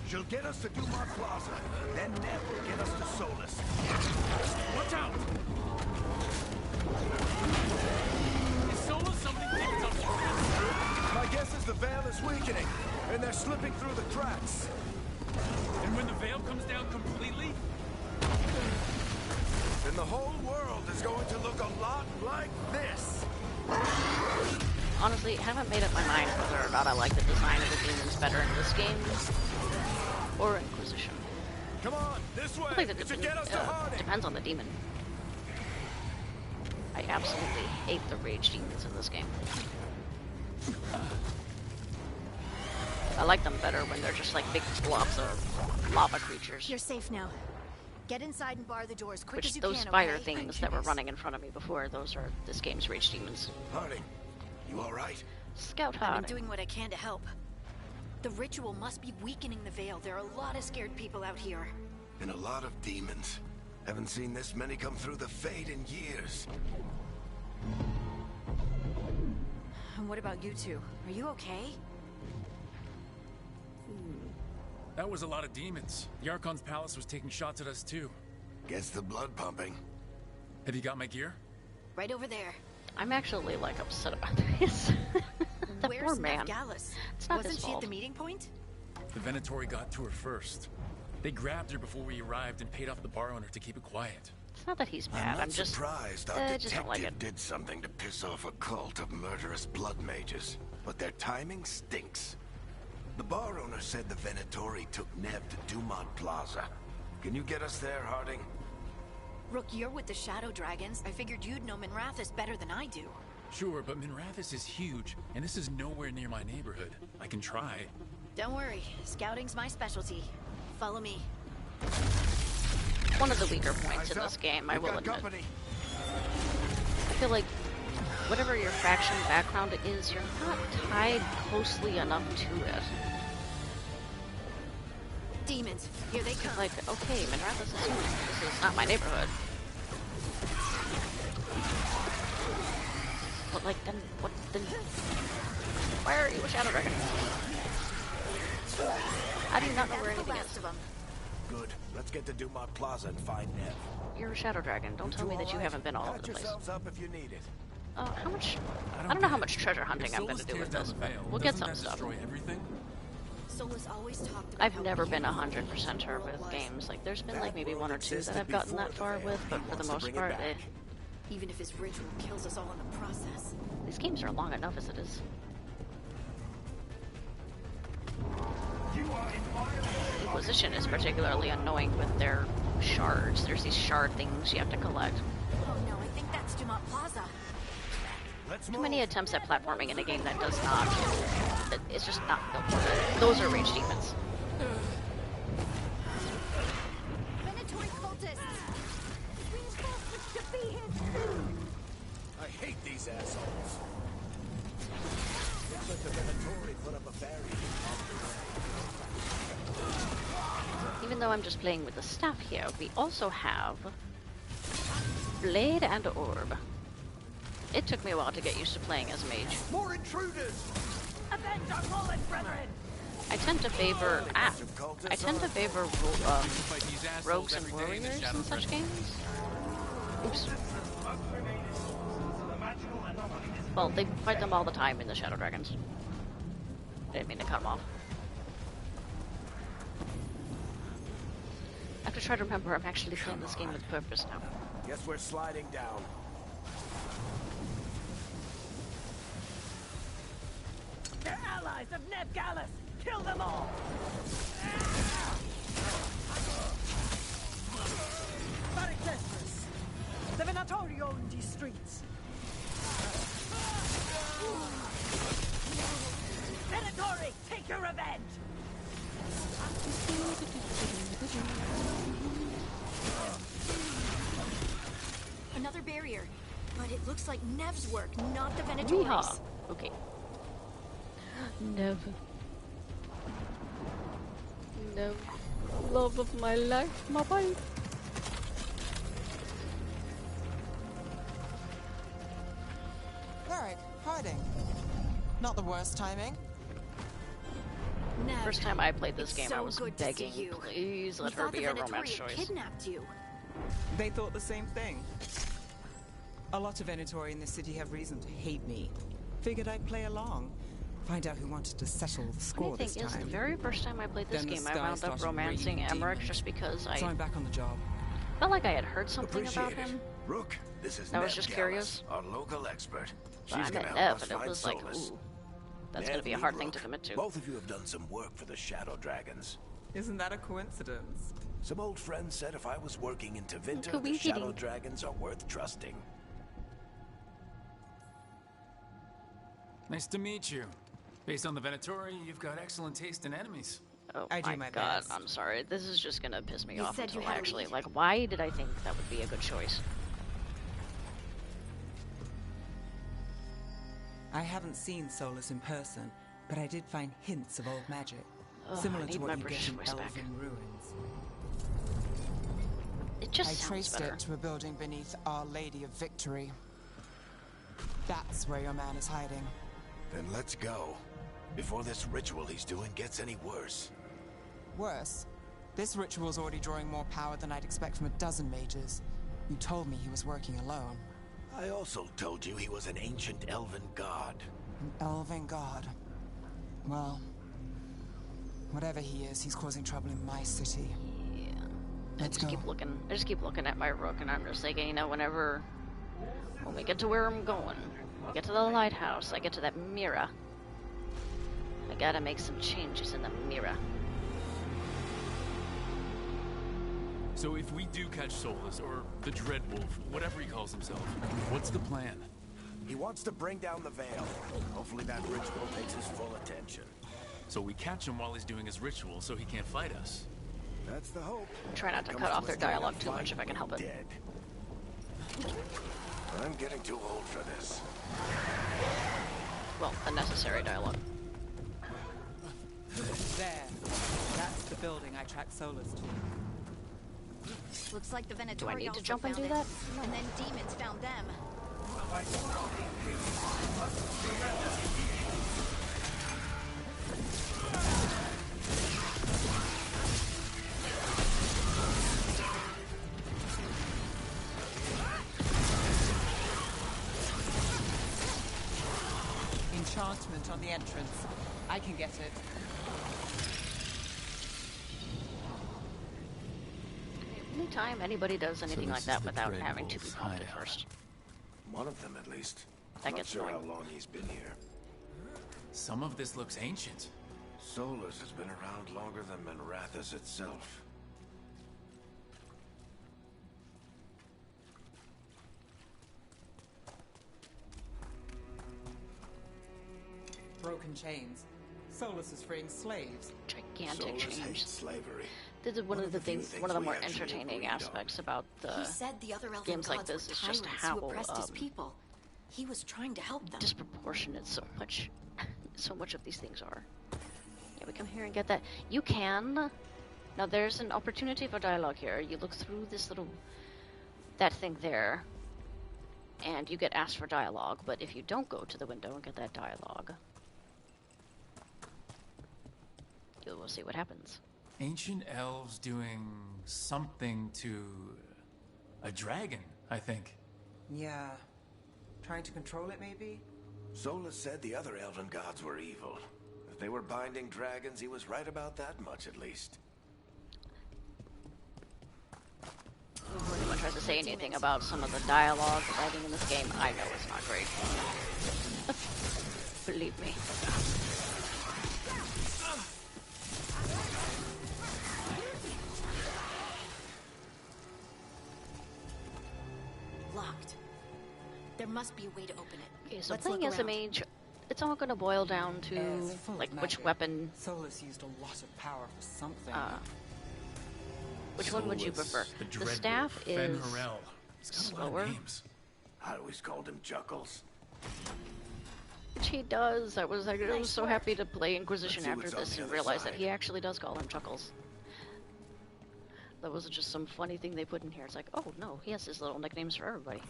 She'll get us to Dumont Plaza. Then Ned will get us to Solus. Watch out! Is Solo something demons on purpose? My guess is the Veil is weakening, and they're slipping through the cracks. And when the veil comes down completely? Then the whole world is going to look a lot like this. Honestly, haven't made up my mind whether or not I like the design of the demons better in this game or Inquisition. Come on, this way. I think that It should get us to Harding. depends on the demon. I absolutely hate the rage demons in this game. I like them better when they're just like big blobs of lava creatures. You're safe now. Get inside and bar the doors quick as Which you those can, fire okay? things that were running in front of me before, those are this game's rage demons. Harding, you all right? Scout I've Hard. been doing what I can to help. The ritual must be weakening the Veil. There are a lot of scared people out here. And a lot of demons. Haven't seen this many come through the Fade in years. And what about you two? Are you okay? That was a lot of demons. The Archon's palace was taking shots at us too. Gets the blood pumping. Have you got my gear? Right over there. I'm actually like upset about this. The Where's poor man. Gallus? It's not Wasn't his she at fault. the meeting point? The Venatori got to her first. They grabbed her before we arrived and paid off the bar owner to keep it quiet. It's not that he's bad. I'm not just surprised I our just don't like detective it. did something to piss off a cult of murderous blood mages. But their timing stinks. The bar owner said the Venatori took Nev to Dumont Plaza. Can you get us there, Harding? Rook, you're with the Shadow Dragons. I figured you'd know Minrathous better than I do. Sure, but Minrathous is huge, and this is nowhere near my neighborhood. I can try. Don't worry. Scouting's my specialty. Follow me. One of the weaker points Eyes in this up. game, I We've will got admit. company. I feel like whatever your faction background is, you're not tied closely enough to it. Demons, here they come. Like, okay, Minrathous is huge. This is not my neighborhood. But like, then what? Then why are you a Shadow Dragon? How do you not know where That's the anything last is? of them. Good. Let's get to Dumont Plaza and find Nev. You're a Shadow Dragon. Don't tell me that you haven't been all over the place. yourselves up if you need it. How much? I don't know how much treasure hunting I'm going to do with this, but we'll get some stuff. Destroy everything? Solus always talked about I've how never been beautiful 100% the sure world with was. games. Like, there's been That like maybe world one or two that existed I've gotten before that the far Veil. with, He but for wants the to most bring it part, back. Even if his ritual kills us all in the process. these games are long enough as it is. Inquisition is particularly annoying with their shards. There's these shard things you have to collect. Oh no, I think that's Dumont Plaza. Let's Too move. many attempts at platforming in a game that does not. It's just not built for it. Those are rage demons. Venatori cultists! Reinforcements should be here soon! I hate these assholes. Looks like the Venatori put up a barrier. Even though I'm just playing with the staff here, we also have Blade and Orb. It took me a while to get used to playing as a mage. More intruders! Avenge our fallen brethren! I tend to favor I tend to favor rogues and warriors in such games. Oops. Well, they fight them all the time in the Shadow Dragons. I didn't mean to cut them off. I have to try to remember I'm actually playing this game with purpose now. Guess we're sliding down. They're allies of Ned Gallus! Kill them all! Barricades! The Venatori own these streets! Venatori, take your revenge! Another barrier. But it looks like Nev's work, not the Venatori's. Yeehaw. Okay. Nev. Nev. Love of my life, my boy. Varric, hiding. Not the worst timing. Nev, First time I played this it's game, so I was good to see begging, you. please let We her thought be the a Venatori romance had choice. kidnapped you. They thought the same thing. A lot of Venatori in this city have reason to hate me. Figured I'd play along. Find out who wanted to settle the score Funny this thing is, the time. very first time I played this Then the game, I sky wound up started romancing raining Emmerich demons. just because So I I'm back on the job. felt like I had heard something Appreciate about him. Rook, this is I was Ned just Gallus, curious. our local expert. But I She's met gonna Nev, help us and it find was like, Solus. ooh, that's Ned, gonna be a meet hard thing Rook. to commit to. Both of you have done some work for the Shadow Dragons. Isn't that a coincidence? Some old friends said if I was working in Tevinter, the Coinciding. Shadow Dragons are worth trusting. Nice to meet you. Based on the Venatori, you've got excellent taste in enemies. Oh I do my my god, best. I'm sorry. This is just gonna piss me You off said you until I had a actually, lead. like, why did I think that would be a good choice? I haven't seen Solus in person, but I did find hints of old magic. Ugh, similar I to need what my you British get in voice back. Elven ruins. It just I sounds traced better. it to a building beneath Our Lady of Victory. That's where your man is hiding. Then let's go. Before this ritual he's doing gets any worse. Worse, this ritual's already drawing more power than I'd expect from a dozen mages. You told me he was working alone. I also told you he was an ancient elven god. An elven god. Well, whatever he is, he's causing trouble in my city. Yeah. I Let's just go. keep looking. I just keep looking at my rook, and I'm just thinking, you know, when we get to where I'm going, we get to the lighthouse, I get to that mirror. I gotta make some changes in the mirror. So if we do catch Solus, or the Dread Wolf, whatever he calls himself, what's the plan? He wants to bring down the veil. Hopefully that ritual takes his full attention. So we catch him while he's doing his ritual so he can't fight us. That's the hope. Try not to Comes cut off their us later, dialogue too much fight if I can help it. dead. I'm getting too old for this. Well, unnecessary dialogue. There. That's the building I tracked Solus to. Looks like the Venatori Do I need to also jump and found do it. that? And then demons found them. Enchantment on the entrance. I can get it. Anytime anybody does anything this like is that the without Dread having to be Wolf's prompted hideout. first. One of them, at least. That Not gets sure annoying. how long he's been here. Some of this looks ancient. Solus has been around longer than Manrathus itself. Broken chains. Solus is freeing slaves. Gigantic Solus change. hates slavery. This is one of the few things, one of the we more actually entertaining agreed on. aspects about He the said the other elven games like gods this were is just tyrants how who oppressed his people. He was trying to help them. disproportionate so much of these things are. Yeah, we come here and get that. You can. Now there's an opportunity for dialogue here. You look through this little, that thing there, and you get asked for dialogue, but if you don't go to the window and get that dialogue, we'll see what happens. Ancient elves doing something to a dragon, I think. Yeah. Trying to control it, maybe? Solus said the other elven gods were evil. If they were binding dragons, he was right about that much, at least. Before anyone tries to say anything about some of the dialogue writing in this game, I know it's not great. Believe me. Locked. There must be a way to open it. Okay, so Let's playing look as a around. mage, it's all going to boil down to Air's full of like which magic. weapon, Solus used a lot of power for something. which one would you Solus, prefer? the The Dreadwolf, staff is Fen'Harel. He's got a lot of slower. names. I always called him Chuckles. Which he does. I was Nice so work. happy to play Inquisition Let's see after what's on this the and other realize that side. he actually does call him Chuckles. That wasn't just some funny thing they put in here. It's like, oh no, he has his little nicknames for everybody.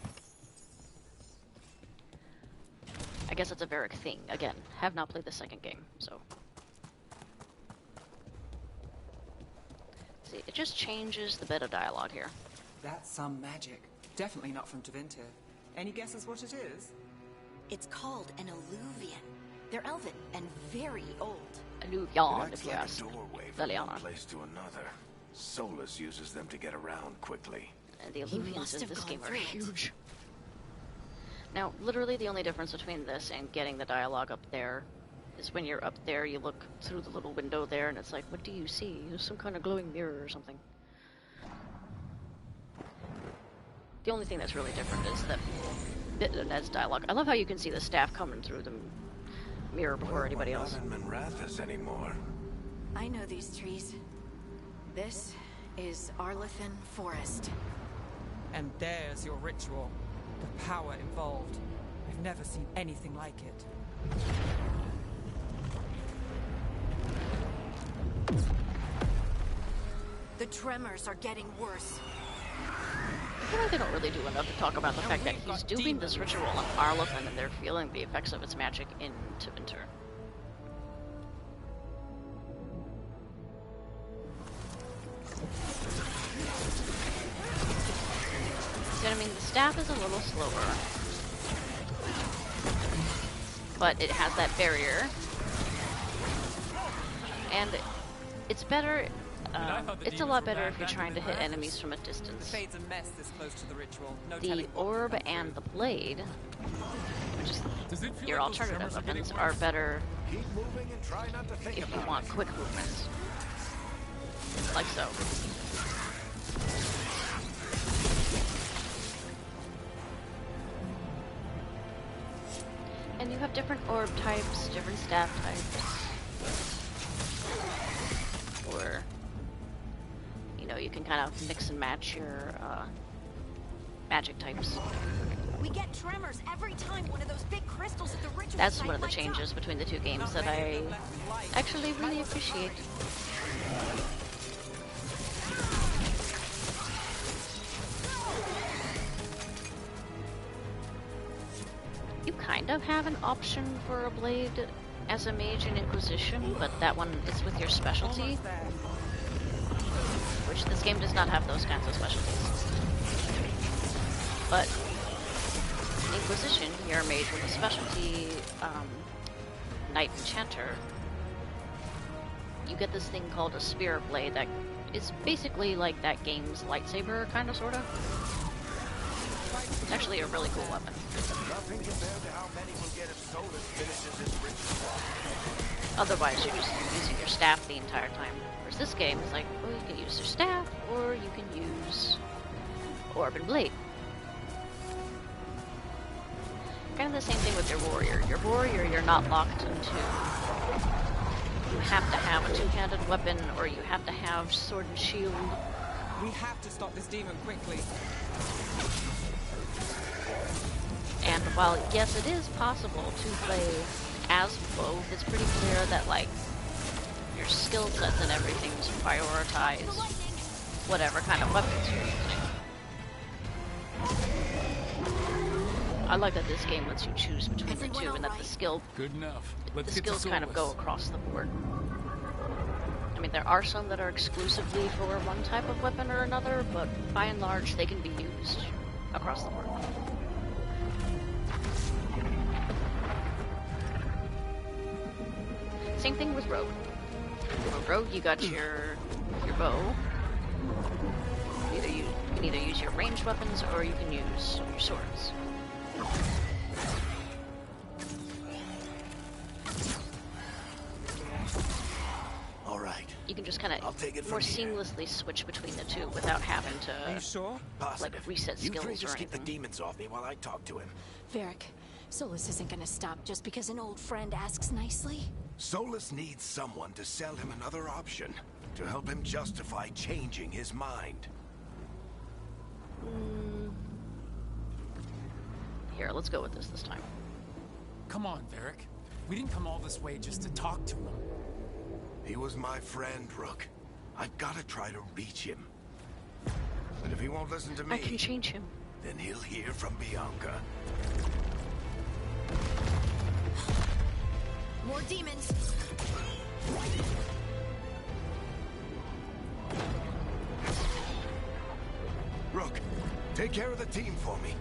I guess it's a Varric thing. Again, have not played the second game, so. See, it just changes the bit of dialogue here. That's some magic. Definitely not from Tevinter. Any guesses what it is? It's called an alluvian. They're elven and very old. It Illuvion, acts if you like ask. a doorway from Liliana. one place to another. Solus uses them to get around quickly. And the He Illuvians must in have this gone game are through it. huge. Now, literally the only difference between this and getting the dialogue up there is when you're up there, you look through the little window there, and it's like, what do you see? Some kind of glowing mirror or something. The only thing that's really different is that bit of Ned's dialogue. I love how you can see the staff coming through the mirror before anybody else. We're not in Manrathus anymore. I know these trees. This is Arlethan Forest. And there's your ritual. The power involved. I've never seen anything like it. The tremors are getting worse. I feel like they don't really do enough to talk about the fact that he's doing this ritual on Arlethan and they're feeling the effects of its magic into Winter. See what I mean? The staff is a little slower, but it has that barrier, and it's better. It's a lot better if you're trying to hit enemies from a The distance. fade's a mess this close to the ritual. No The telling what orb could come and the blade, which is Does it feel your like those alternative tremors are getting weapons, are worse? better Keep moving and try not to think if you about want it. quick movements. Like so. And you have different orb types, different staff types. Or, you know, you can kind of mix and match your magic types. We get tremors every time one of those big crystals at the ritual That's site one of the lights up. changes between the two games Not that many I of them left in light. actually really appreciate. You kind of have an option for a blade as a mage in Inquisition, but that one is with your specialty, Almost there. which this game does not have those kinds of specialties. But in Inquisition, you're a mage with a specialty, Knight Enchanter. You get this thing called a Spear Blade that is basically like that game's lightsaber, kind of, sort of. It's actually a really cool weapon. Nothing compared to how many will get if Solus finishes his ritual. Otherwise, you're just using your staff the entire time. Whereas this game is like, well, you can use your staff, or you can use Orb and Blade. Kind of the same thing with your warrior. Your warrior, you're not locked into. You have to have a two-handed weapon, or you have to have sword and shield. We have to stop this demon quickly. And while, yes, it is possible to play as both, it's pretty clear that, like, your skill sets and everything is prioritize whatever kind of weapons you're using. I like that this game lets you choose between the two, and that the alright? skill, Good enough. Let's the get to skills kind of go Solus. across the board. I mean, there are some that are exclusively for one type of weapon or another, but by and large, they can be used across the board. Same thing with Rogue. Rogue, you got your bow. You can either use your ranged weapons or you can use your swords. All right. You can just kind of more seamlessly switch between the two without having to, Are you sure? like, reset skills You three or just keep the anything. demons off me while I talk to him. Varric, Solus isn't gonna stop just because an old friend asks nicely. Solus needs someone to sell him another option, to help him justify changing his mind. Here, let's go with this time. Come on, Varric. We didn't come all this way just to talk to him. He was my friend, Rook. I've got to try to reach him. But if he won't listen to me, I can change him. then he'll hear from Bianca. More demons. Rook, take care of the team for me.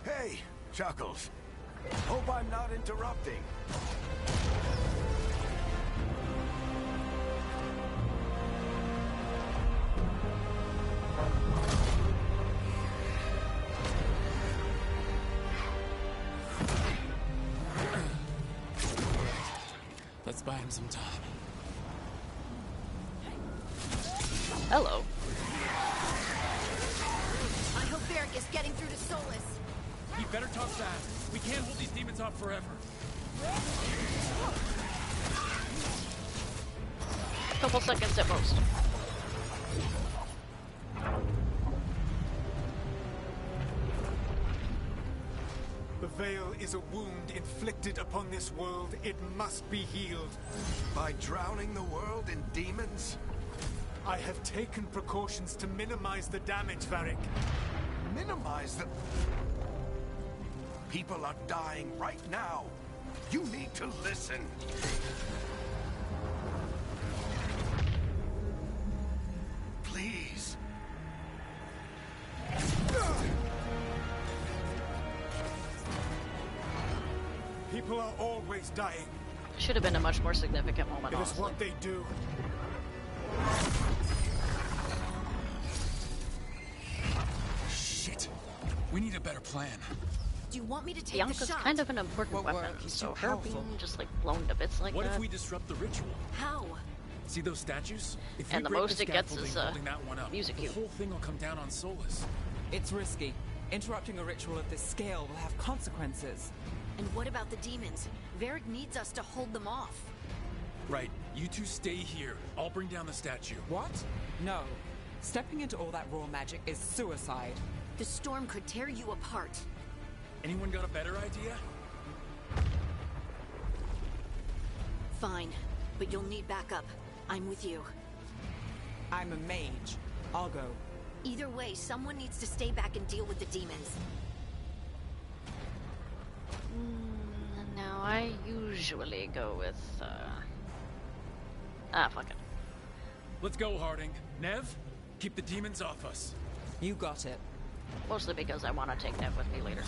Hey, Chuckles. Hope I'm not interrupting. Let's buy him some time. Hello. I hope Varric is getting through to Solus. You better talk fast. We can't hold these demons off forever. Couple seconds at most. The Veil is a wound inflicted upon this world. It must be healed. By drowning the world in demons? I have taken precautions to minimize the damage, Varric. Minimize the... People are dying right now. You need to listen. Please. People are always dying. Should have been a much more significant moment, It is honestly. what they do. Shit. We need a better plan. Do you want me to take the Bianca's shot? kind of an important What weapon, work? He's so too her powerful. being just like blown to bits like What that. if we disrupt the ritual? How? See those statues? If And we the break most it gets scaffolding is, holding that one up, music the cue. whole thing will come down on Solus. It's risky. Interrupting a ritual of this scale will have consequences. And what about the demons? Varric needs us to hold them off. Right. You two stay here. I'll bring down the statue. What? No. Stepping into all that raw magic is suicide. The storm could tear you apart. Anyone got a better idea? Fine, but you'll need backup. I'm with you. I'm a mage. I'll go. Either way, someone needs to stay back and deal with the demons. Now, I usually go with, fuck it. Let's go, Harding. Nev, keep the demons off us. You got it. Mostly because I want to take Nev with me later.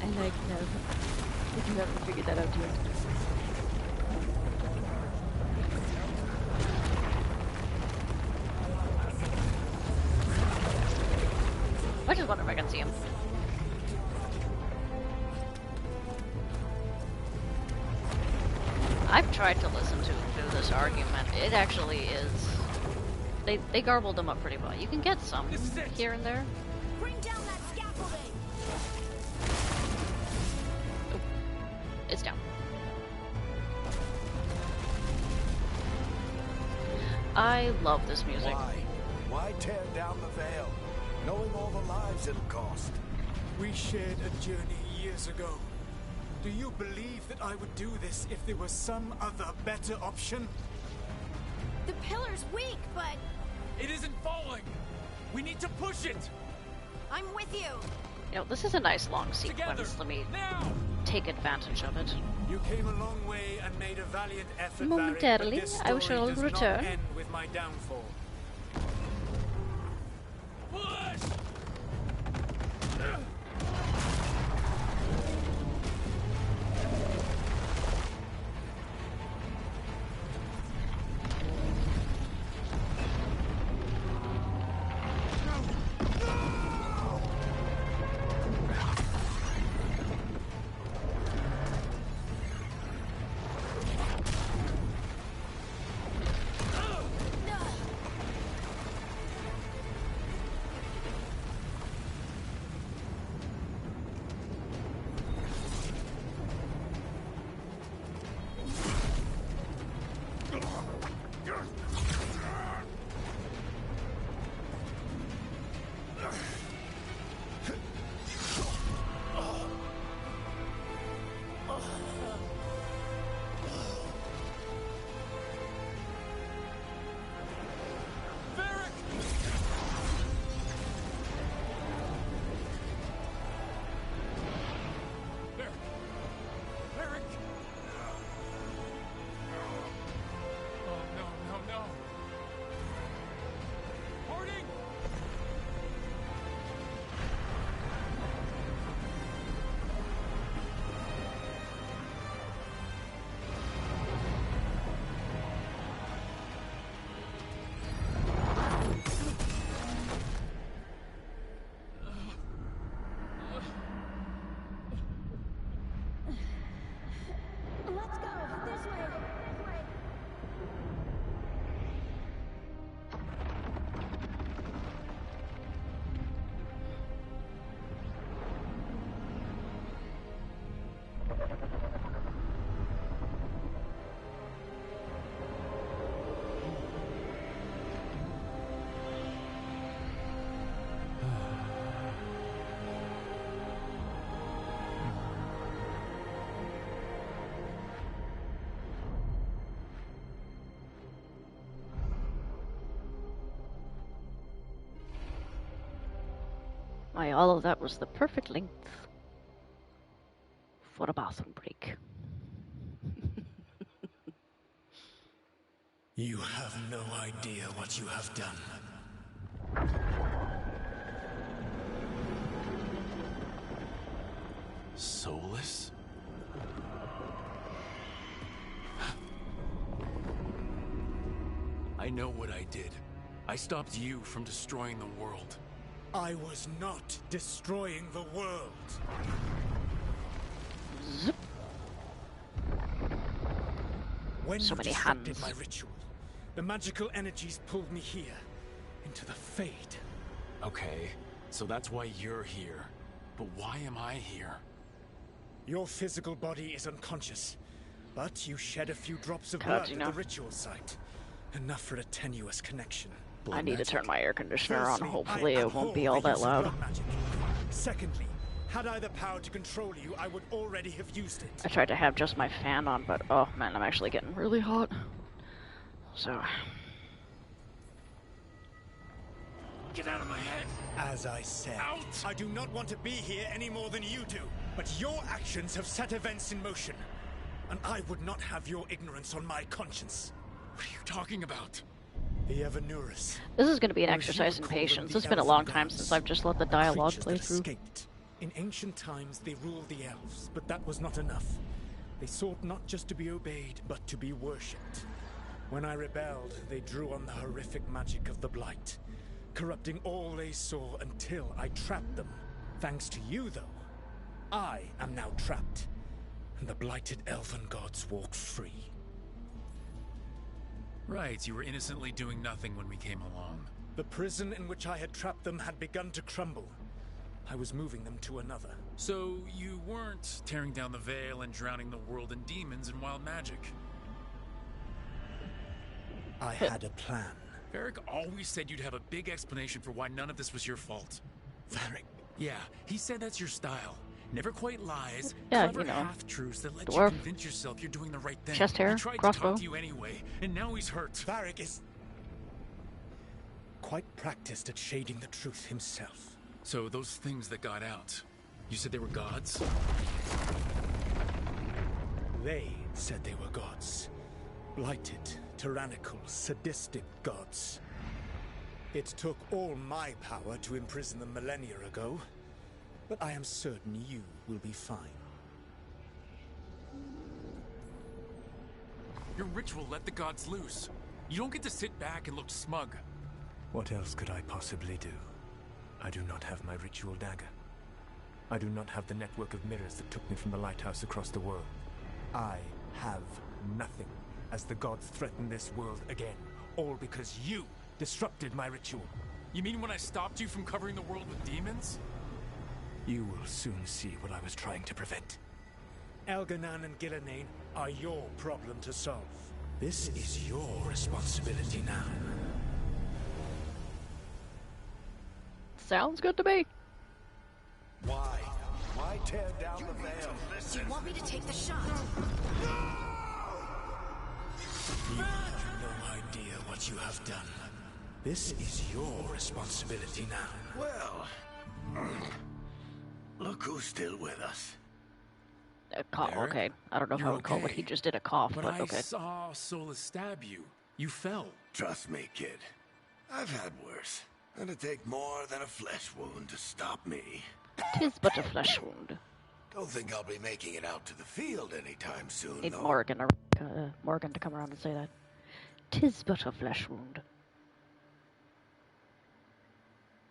I like Nev. If you haven't figured that out yet. I just wonder if I can see him. I've tried to listen to this argument. It actually is... They garbled them up pretty well. You can get some This is it. here and there. Bring down that scaffolding! Oh, it's down. I love this music. Why? Why tear down the veil, knowing all the lives it'll cost? We shared a journey years ago. Do you believe that I would do this if there was some other better option? The pillar's weak, but It isn't falling. We need to push it. I'm with you. You know, this is a nice long Together. sequence. Let me Now. take advantage of it. You came a long way and made a valiant effort, Momentarily, Varric, but this I story shall does return. not end with my downfall. Push. Let's go. This way. My, all of that was the perfect length for a bathroom break. You have no idea what you have done. Soulless? I know what I did. I stopped you from destroying the world. I was not destroying the world. Zip. When So you many disrupted hands. my ritual, the magical energies pulled me here, into the Fade. Okay, so that's why you're here. But why am I here? Your physical body is unconscious, but you shed a few drops of God, blood you at know. the ritual site. Enough for a tenuous connection. I need to Magic. turn my air conditioner on. Firstly, Hopefully I it won't be abhor all the that use of loud. blood magic. Secondly, had I the power to control you, I would already have used it. I tried to have just my fan on, but oh man, I'm actually getting really hot. So, Get out of my head! As I said, Out! I do not want to be here any more than you do. But your actions have set events in motion. And I would not have your ignorance on my conscience. What are you talking about? The Evanurus. this is going to be an or as you exercise in would call them, patience. the It's been a elven long time gods. since I've just let the dialogue Creatures play that through. escaped. In ancient times, they ruled the elves, but that was not enough. They sought not just to be obeyed, but to be worshipped. When I rebelled, they drew on the horrific magic of the Blight, corrupting all they saw until I trapped them. Thanks to you, though, I am now trapped, and the blighted elven gods walk free. Right, you were innocently doing nothing when we came along. The prison in which I had trapped them had begun to crumble. I was moving them to another. So you weren't tearing down the veil and drowning the world in demons and wild magic. I had a plan. Varric always said you'd have a big explanation for why none of this was your fault. Varric, Yeah, he said that's your style. Never quite lies, Yeah, clever you know. half-truths that let Dwarf. you convince yourself you're doing the right thing. Chest hair, He tried to crossbow. talk to you anyway, and now he's hurt. Varric is... quite practiced at shading the truth himself. So those things that got out, you said they were gods? They said they were gods. Blighted, tyrannical, sadistic gods. It took all my power to imprison them millennia ago, but I am certain you will be fine. Your ritual let the gods loose. You don't get to sit back and look smug. What else could I possibly do? I do not have my ritual dagger. I do not have the network of mirrors that took me from the lighthouse across the world. I have nothing as the gods threaten this world again, all because you disrupted my ritual. You mean when I stopped you from covering the world with demons? You will soon see what I was trying to prevent. Elganan and Gillenane are your problem to solve. This is your responsibility now. Sounds good to me. Why? Why tear down the veil? Do you want me to take the shot? You have no idea what you have done. This is your responsibility now. Well, look who's still with us. A cough. Eric? Okay. I don't know if I You're would call what okay. he just did a cough, But but I okay. saw Solus stab you. You fell. Trust me, kid. I've had worse. It'd take more than a flesh wound to stop me. 'Tis but a flesh wound. Don't think I'll be making it out to the field anytime soon, Need though. Morgan to come around and say that. 'Tis but a flesh wound.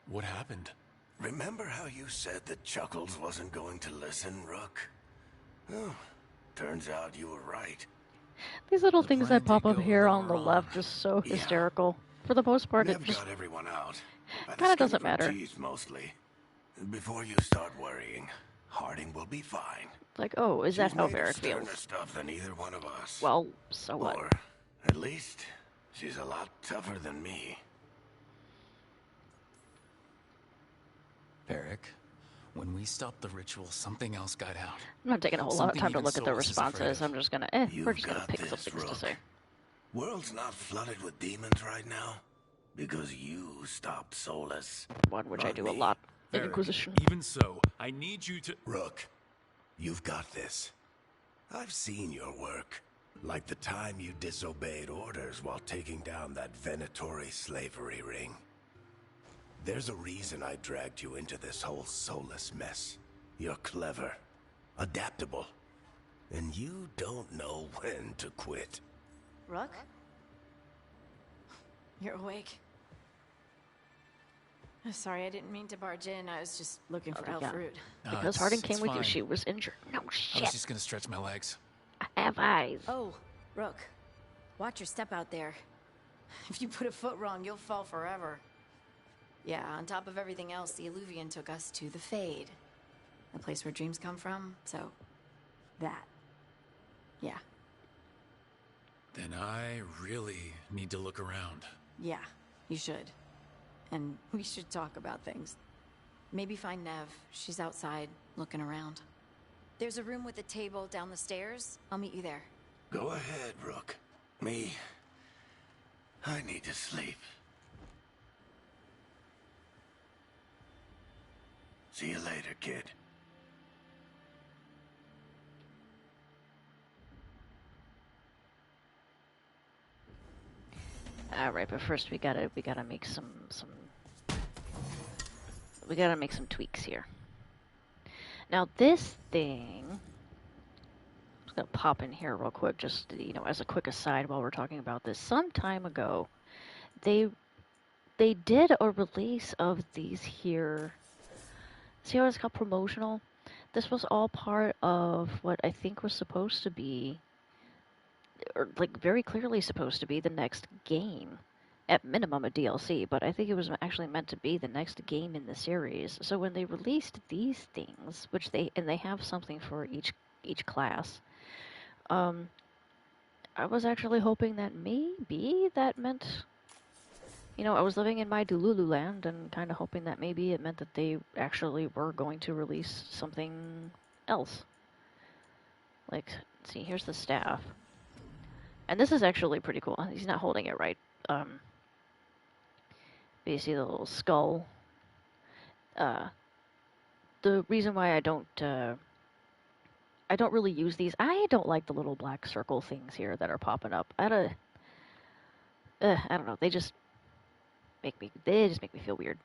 What happened? Remember how you said that Chuckles wasn't going to listen, Rook? Oh, turns out you were right. These little The things plan that pop did up go a here little on the wrong. left is so Yeah. hysterical. For the most part, it Nev just got everyone out. By the kinda skin doesn't of her matter. teeth, mostly. Before you start worrying, Harding will be fine. like, oh, is that She's how made of Varric sterner feels? stuff than either one of us. Well, so what? Or, at least, she's a lot tougher than me. Eric, when we stopped the ritual, something else got out. I'm not taking a whole lot of Something time to even look at the Solus is afraid responses. of. I'm just gonna, we're You've just gonna got pick some this, things to Rook. say. World's not flooded with demons right now because you stopped Solus. One which I Not do a me. lot in Eric, Inquisition. even so, I need you to... Rook, you've got this. I've seen your work. Like the time you disobeyed orders while taking down that Venatori slavery ring. There's a reason I dragged you into this whole Solus mess. You're clever, adaptable, and you don't know when to quit. Rook? You're awake. Sorry, I didn't mean to barge in. I was just looking for yeah. Alfruit. Because Harding came with you, she was injured. No I shit. was just gonna stretch my legs. I have eyes. Oh, Rook. Watch your step out there. If you put a foot wrong, you'll fall forever. Yeah, on top of everything else, the Illuvian took us to the Fade. The place where dreams come from, so... that. Yeah. Then I really need to look around. Yeah, you should. And we should talk about things. Maybe find Nev. She's outside, looking around. There's a room with a table down the stairs. I'll meet you there. Go ahead, Rook. Me, I need to sleep. See you later, kid. All right, but first we gotta make some we gotta make some tweaks here. Now this thing, I'm just gonna pop in here real quick, just as a quick aside while we're talking about this. Some time ago, they did a release of these here. See how it's called promotional? This was all part of what I think was supposed to be, or like very clearly supposed to be, the next game. At minimum a DLC, but I think it was actually meant to be the next game in the series. So when they released these things, which they have something for each class, I was actually hoping that maybe that meant, I was living in my Dululu land and kind of hoping that maybe it meant that they actually were going to release something else. Like, see, here's the staff. And this is actually pretty cool. He's not holding it right. you see the little skull. The reason why I don't really use these, I don't like the little black circle things here that are popping up. I don't know. They just make me feel weird.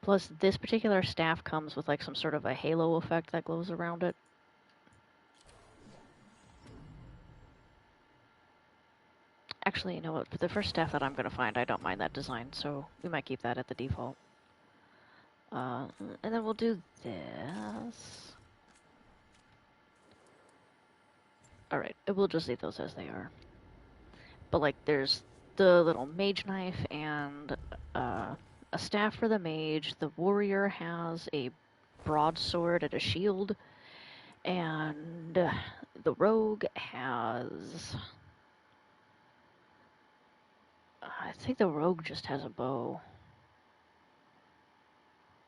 Plus, this particular staff comes with like some sort of a halo effect that glows around it. Actually, you know what? For the first staff that I'm going to find, I don't mind that design, so we might keep that at the default. And then we'll do this. Alright, we'll just leave those as they are. But, like, there's the little mage knife and a staff for the mage. The warrior has a broadsword and a shield. And the rogue has... I think the rogue just has a bow.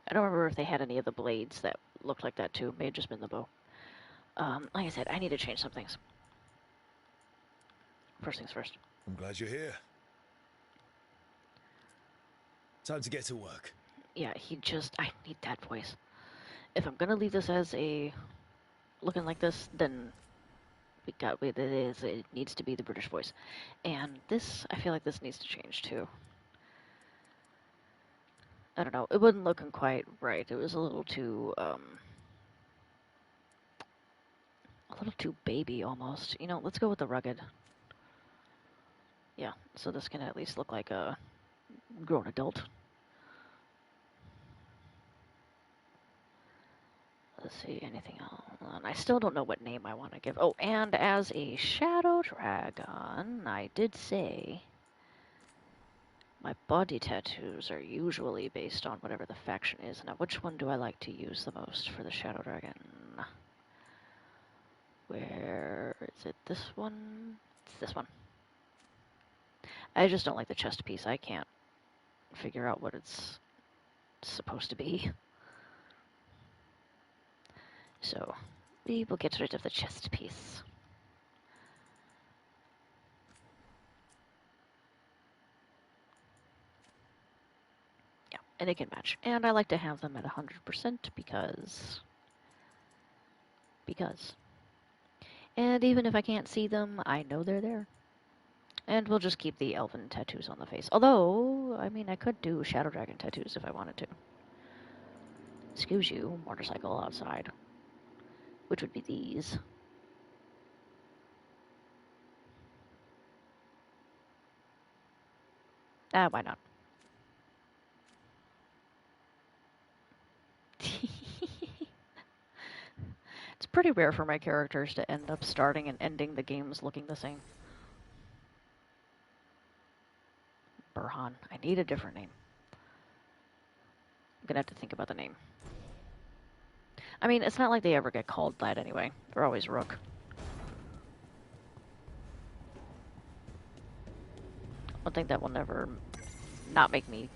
I don't remember if they had any of the blades that looked like that too. It may have just been the bow. Like I said, I need to change some things. First things first. I'm glad you're here. Time to get to work. Yeah, I need that voice. If I'm gonna leave this as a looking like this, then it needs to be the British voice. And this, I feel like this needs to change too. I don't know, it wasn't looking quite right. It was a little too baby almost. You know, let's go with the rugged. Yeah, so this can at least look like a grown adult. Let's see, anything else? And I still don't know what name I want to give. Oh, and as a shadow dragon, I did say my body tattoos are usually based on whatever the faction is. Now, which one do I like to use the most for the shadow dragon? Where is it? This one? It's this one. I just don't like the chest piece. I can't figure out what it's supposed to be. So, we will get rid of the chest piece. Yeah, and it can match. And I like to have them at 100% because... And even if I can't see them, I know they're there. And we'll just keep the elven tattoos on the face. Although, I mean, I could do shadow dragon tattoos if I wanted to. Excuse you, motorcycle outside. Which would be these. Why not? It's pretty rare for my characters to end up starting and ending the games looking the same. Burhan. I need a different name. I'm gonna have to think about the name. I mean, it's not like they ever get called that anyway. They're always Rook. One thing that will never not make me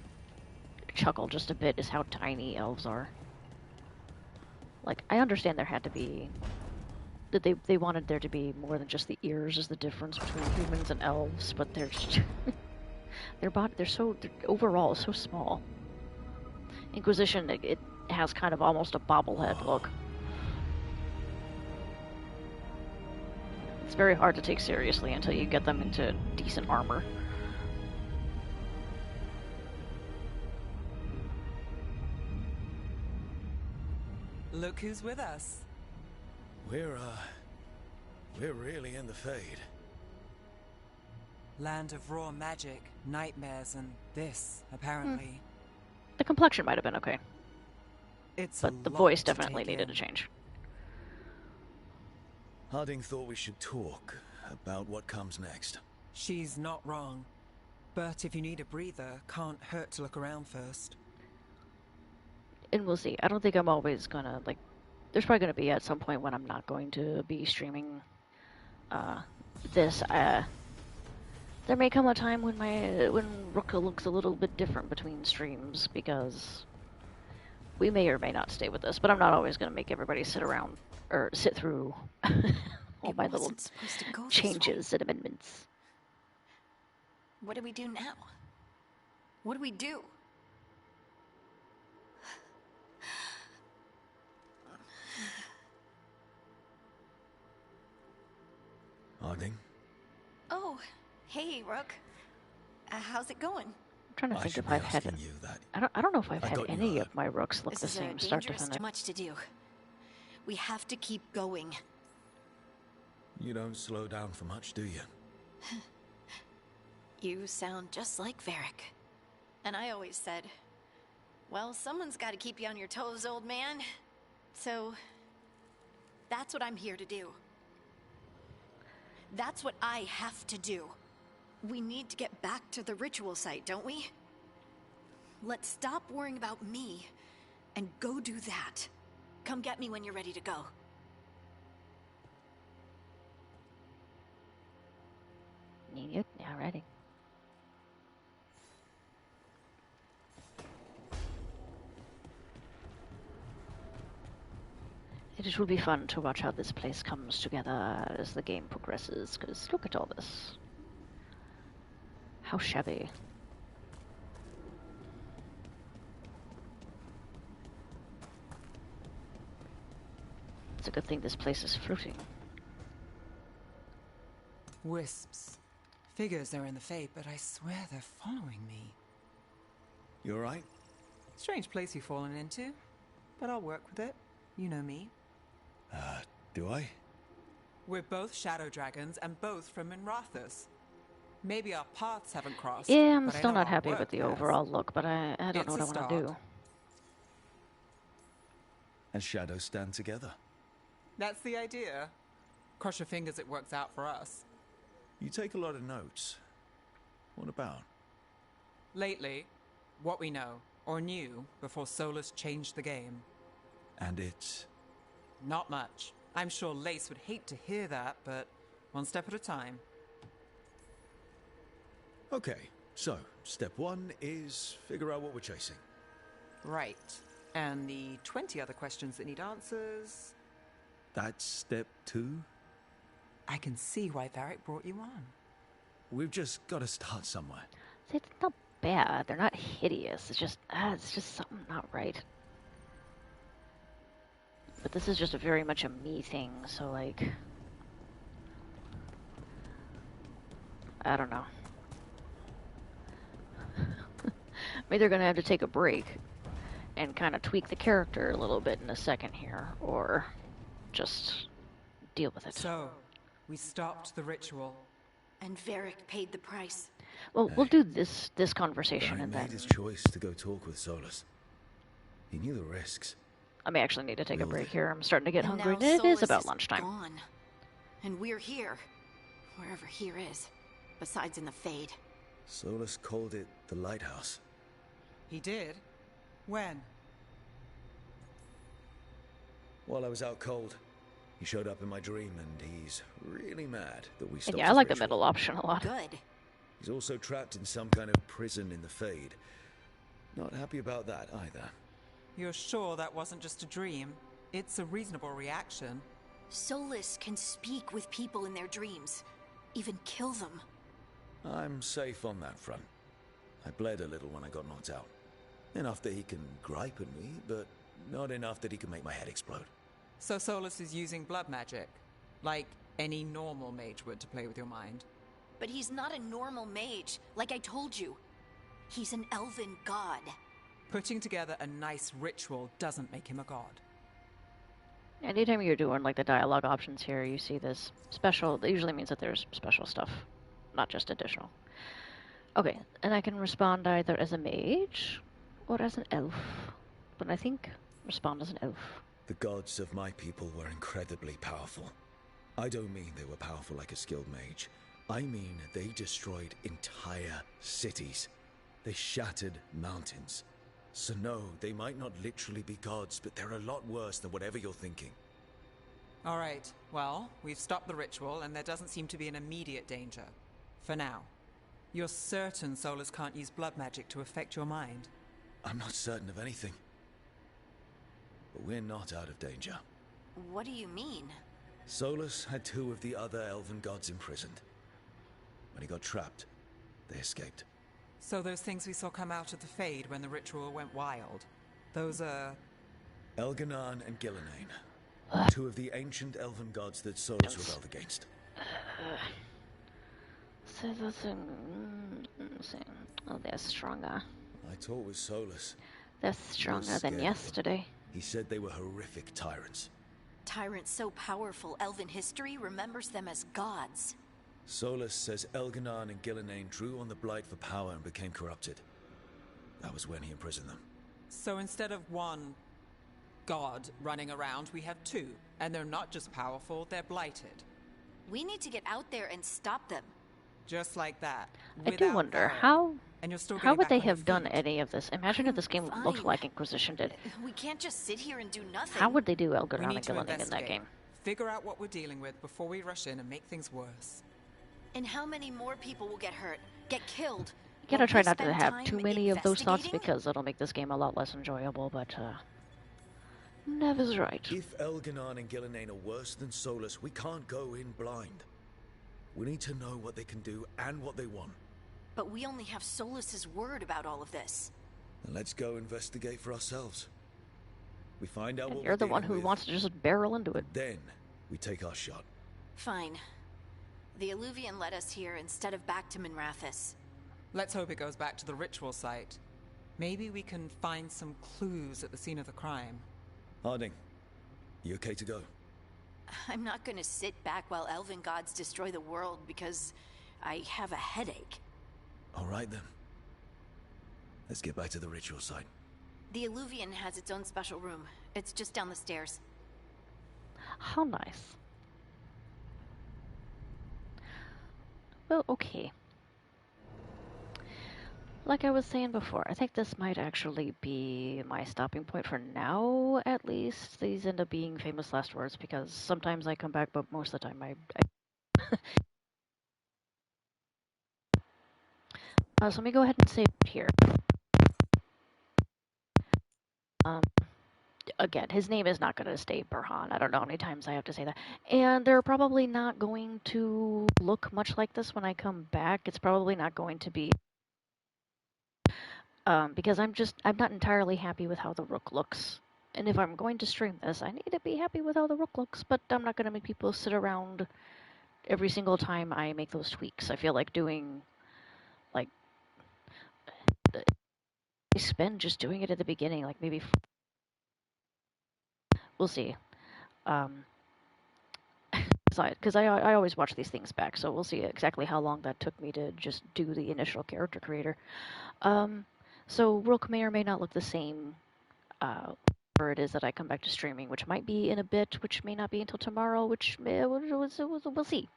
chuckle just a bit is how tiny elves are. Like, I understand there had to be... that they wanted there to be more than just the ears is the difference between humans and elves, but they're just... they're overall so small. Inquisition, it has kind of almost a bobblehead look. It's very hard to take seriously until you get them into decent armor. Look who's with us. We're really in the Fade. Land of raw magic, nightmares, and this, apparently. The complexion might have been okay. But the voice definitely needed a change. Harding thought we should talk about what comes next. She's not wrong. But if you need a breather, can't hurt to look around first. And we'll see. I don't think I'm always gonna, like... There's probably gonna be at some point when I'm not going to be streaming this. There may come a time when Ruka looks a little bit different between streams, because we may or may not stay with this, but I'm not always going to make everybody sit around, or sit through all my little changes and amendments. What do we do now? What do we do? Harding? Oh, hey, Rook. How's it going? I'm trying to I think should if be I've had asking you that. I don't know if I've I had got you any hurt. of my rooks look This the is same start to dangerous, finish. too much to do. We have to keep going. You don't slow down for much, do you? You sound just like Varric. And I always said, well, someone's got to keep you on your toes, old man. So, that's what I'm here to do. That's what I have to do. We need to get back to the ritual site, don't we? Let's stop worrying about me and go do that. Come get me when you're ready to go. Now ready. It will be fun to watch how this place comes together as the game progresses, because look at all this. How shabby. It's a good thing this place is floating. Wisps. Figures they're in the Fate, but I swear they're following me. You alright? Strange place you've fallen into, but I'll work with it. You know me. Do I? We're both shadow dragons and both from Minrathous. Maybe our paths haven't crossed. Yeah, I'm but I still know not our happy work with the has. overall look, but I don't It's know what a I want to start. do. And shadows stand together. That's the idea. Cross your fingers it works out for us. You take a lot of notes. What about? Lately, what we know, or knew, before Solus changed the game. And it's... Not much. I'm sure Lace would hate to hear that, but one step at a time. Okay, so, step one is figure out what we're chasing. Right. And the 20 other questions that need answers... That's step two? I can see why Varric brought you on. We've just got to start somewhere. It's not bad. They're not hideous. It's just something not right. But this is just very much a me thing, so like... I don't know. Maybe they're gonna have to take a break and kind of tweak the character a little bit in a second here, or just deal with it. So, we stopped the ritual. And Varric paid the price. Well, we'll do this conversation Guy and made then... his choice to go talk with Solus. He knew the risks. I may actually need to take a Will break they? here. I'm starting to get And hungry. now It is Solus about lunchtime. Gone. And we're here. Wherever here is. Besides in the Fade. Solus called it the Lighthouse. He did? When? While I was out cold, he showed up in my dream, and he's really mad that we And stopped yeah, I his like the ritual. middle option a lot. Good. He's also trapped in some kind of prison in the Fade. Not happy about that either. You're sure that wasn't just a dream? It's a reasonable reaction. Solus can speak with people in their dreams. Even kill them. I'm safe on that front. I bled a little when I got knocked out. Enough that he can gripe at me, but not enough that he can make my head explode. So Solus is using blood magic, like any normal mage would to play with your mind. But he's not a normal mage, like I told you. He's an elven god. Putting together a nice ritual doesn't make him a god. Anytime you're doing like the dialogue options here, you see this special. That usually means that there's special stuff, not just additional. Okay, and I can respond either as a mage or as an elf. But I think respond as an elf. The gods of my people were incredibly powerful. I don't mean they were powerful like a skilled mage. I mean they destroyed entire cities. They shattered mountains. So no, they might not literally be gods, but they're a lot worse than whatever you're thinking. All right, well, we've stopped the ritual, and there doesn't seem to be an immediate danger. For now. You're certain Solus can't use blood magic to affect your mind? I'm not certain of anything. But we're not out of danger. What do you mean? Solus had 2 of the other elven gods imprisoned. When he got trapped, they escaped. So those things we saw come out of the Fade when the ritual went wild, those are... Elganon and Gillenane. Two of the ancient elven gods that Solus rebelled against. So those are... Oh, they're stronger. I talked with Solus. They're stronger than yesterday. He said they were horrific tyrants. Tyrants so powerful, elven history remembers them as gods. Solus says Elganon and Gillenane drew on the Blight for power and became corrupted. That was when he imprisoned them. So instead of one god running around, we have two. And they're not just powerful, they're blighted. We need to get out there and stop them. Just like that. I do wonder, how would they have done feet. any of this? Imagine if this game looked like Inquisition did. We can't just sit here and do nothing. How would they do We Elganon need and to Gillenane in that investigate. game? Figure out what we're dealing with before we rush in and make things worse. And how many more people will get hurt, get killed? You gotta Will try we not to spend have time too many of those thoughts investigating? because it'll make this game a lot less enjoyable, but, Never's right. If Elganon and Gillenane are worse than Solus, we can't go in blind. We need to know what they can do and what they want. But we only have Solus's word about all of this. And let's go investigate for ourselves. We find out And what you're we're the one dealing who with, wants to just barrel into it. then we take our shot. Fine. The Illuvian led us here instead of back to Minrathous. Let's hope it goes back to the ritual site. Maybe we can find some clues at the scene of the crime. Harding, you okay to go? I'm not gonna sit back while elven gods destroy the world because I have a headache. All right then. Let's get back to the ritual site. The Illuvian has its own special room. It's just down the stairs. How nice. Well, okay. Like I was saying before, I think this might actually be my stopping point for now, at least. These end up being famous last words because sometimes I come back, but most of the time so let me go ahead and save it here. Again, his name is not going to stay Burhan. I don't know how many times I have to say that. And they're probably not going to look much like this when I come back. It's probably not going to be... because I'm not entirely happy with how the Rook looks. And if I'm going to stream this, I need to be happy with how the Rook looks, but I'm not going to make people sit around every single time I make those tweaks. I feel like doing, like, I spend just doing it at the beginning, like maybe... We'll see. Because I always watch these things back, so we'll see exactly how long that took me to just do the initial character creator. So Rook may or may not look the same whenever it is that I come back to streaming, which might be in a bit, which may not be until tomorrow, which we'll see.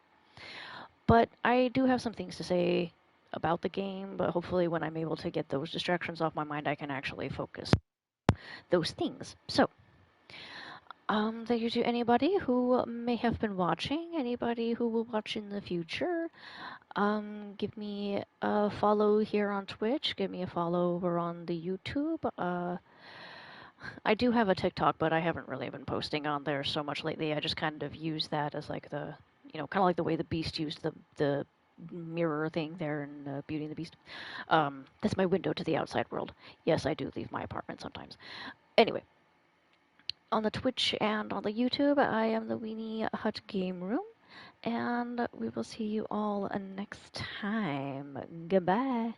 But I do have some things to say about the game, but hopefully when I'm able to get those distractions off my mind, I can actually focus on those things. So, thank you to anybody who may have been watching, anybody who will watch in the future. Give me a follow here on Twitch, give me a follow over on the YouTube. I do have a TikTok, but I haven't really been posting on there so much lately. I just kind of use that as like the, kind of like the way the Beast used the mirror thing there in Beauty and the Beast. That's my window to the outside world. Yes, I do leave my apartment sometimes. Anyway. On the Twitch and on the YouTube, I am the Weenie Hut Game Room, and we will see you all next time. Goodbye.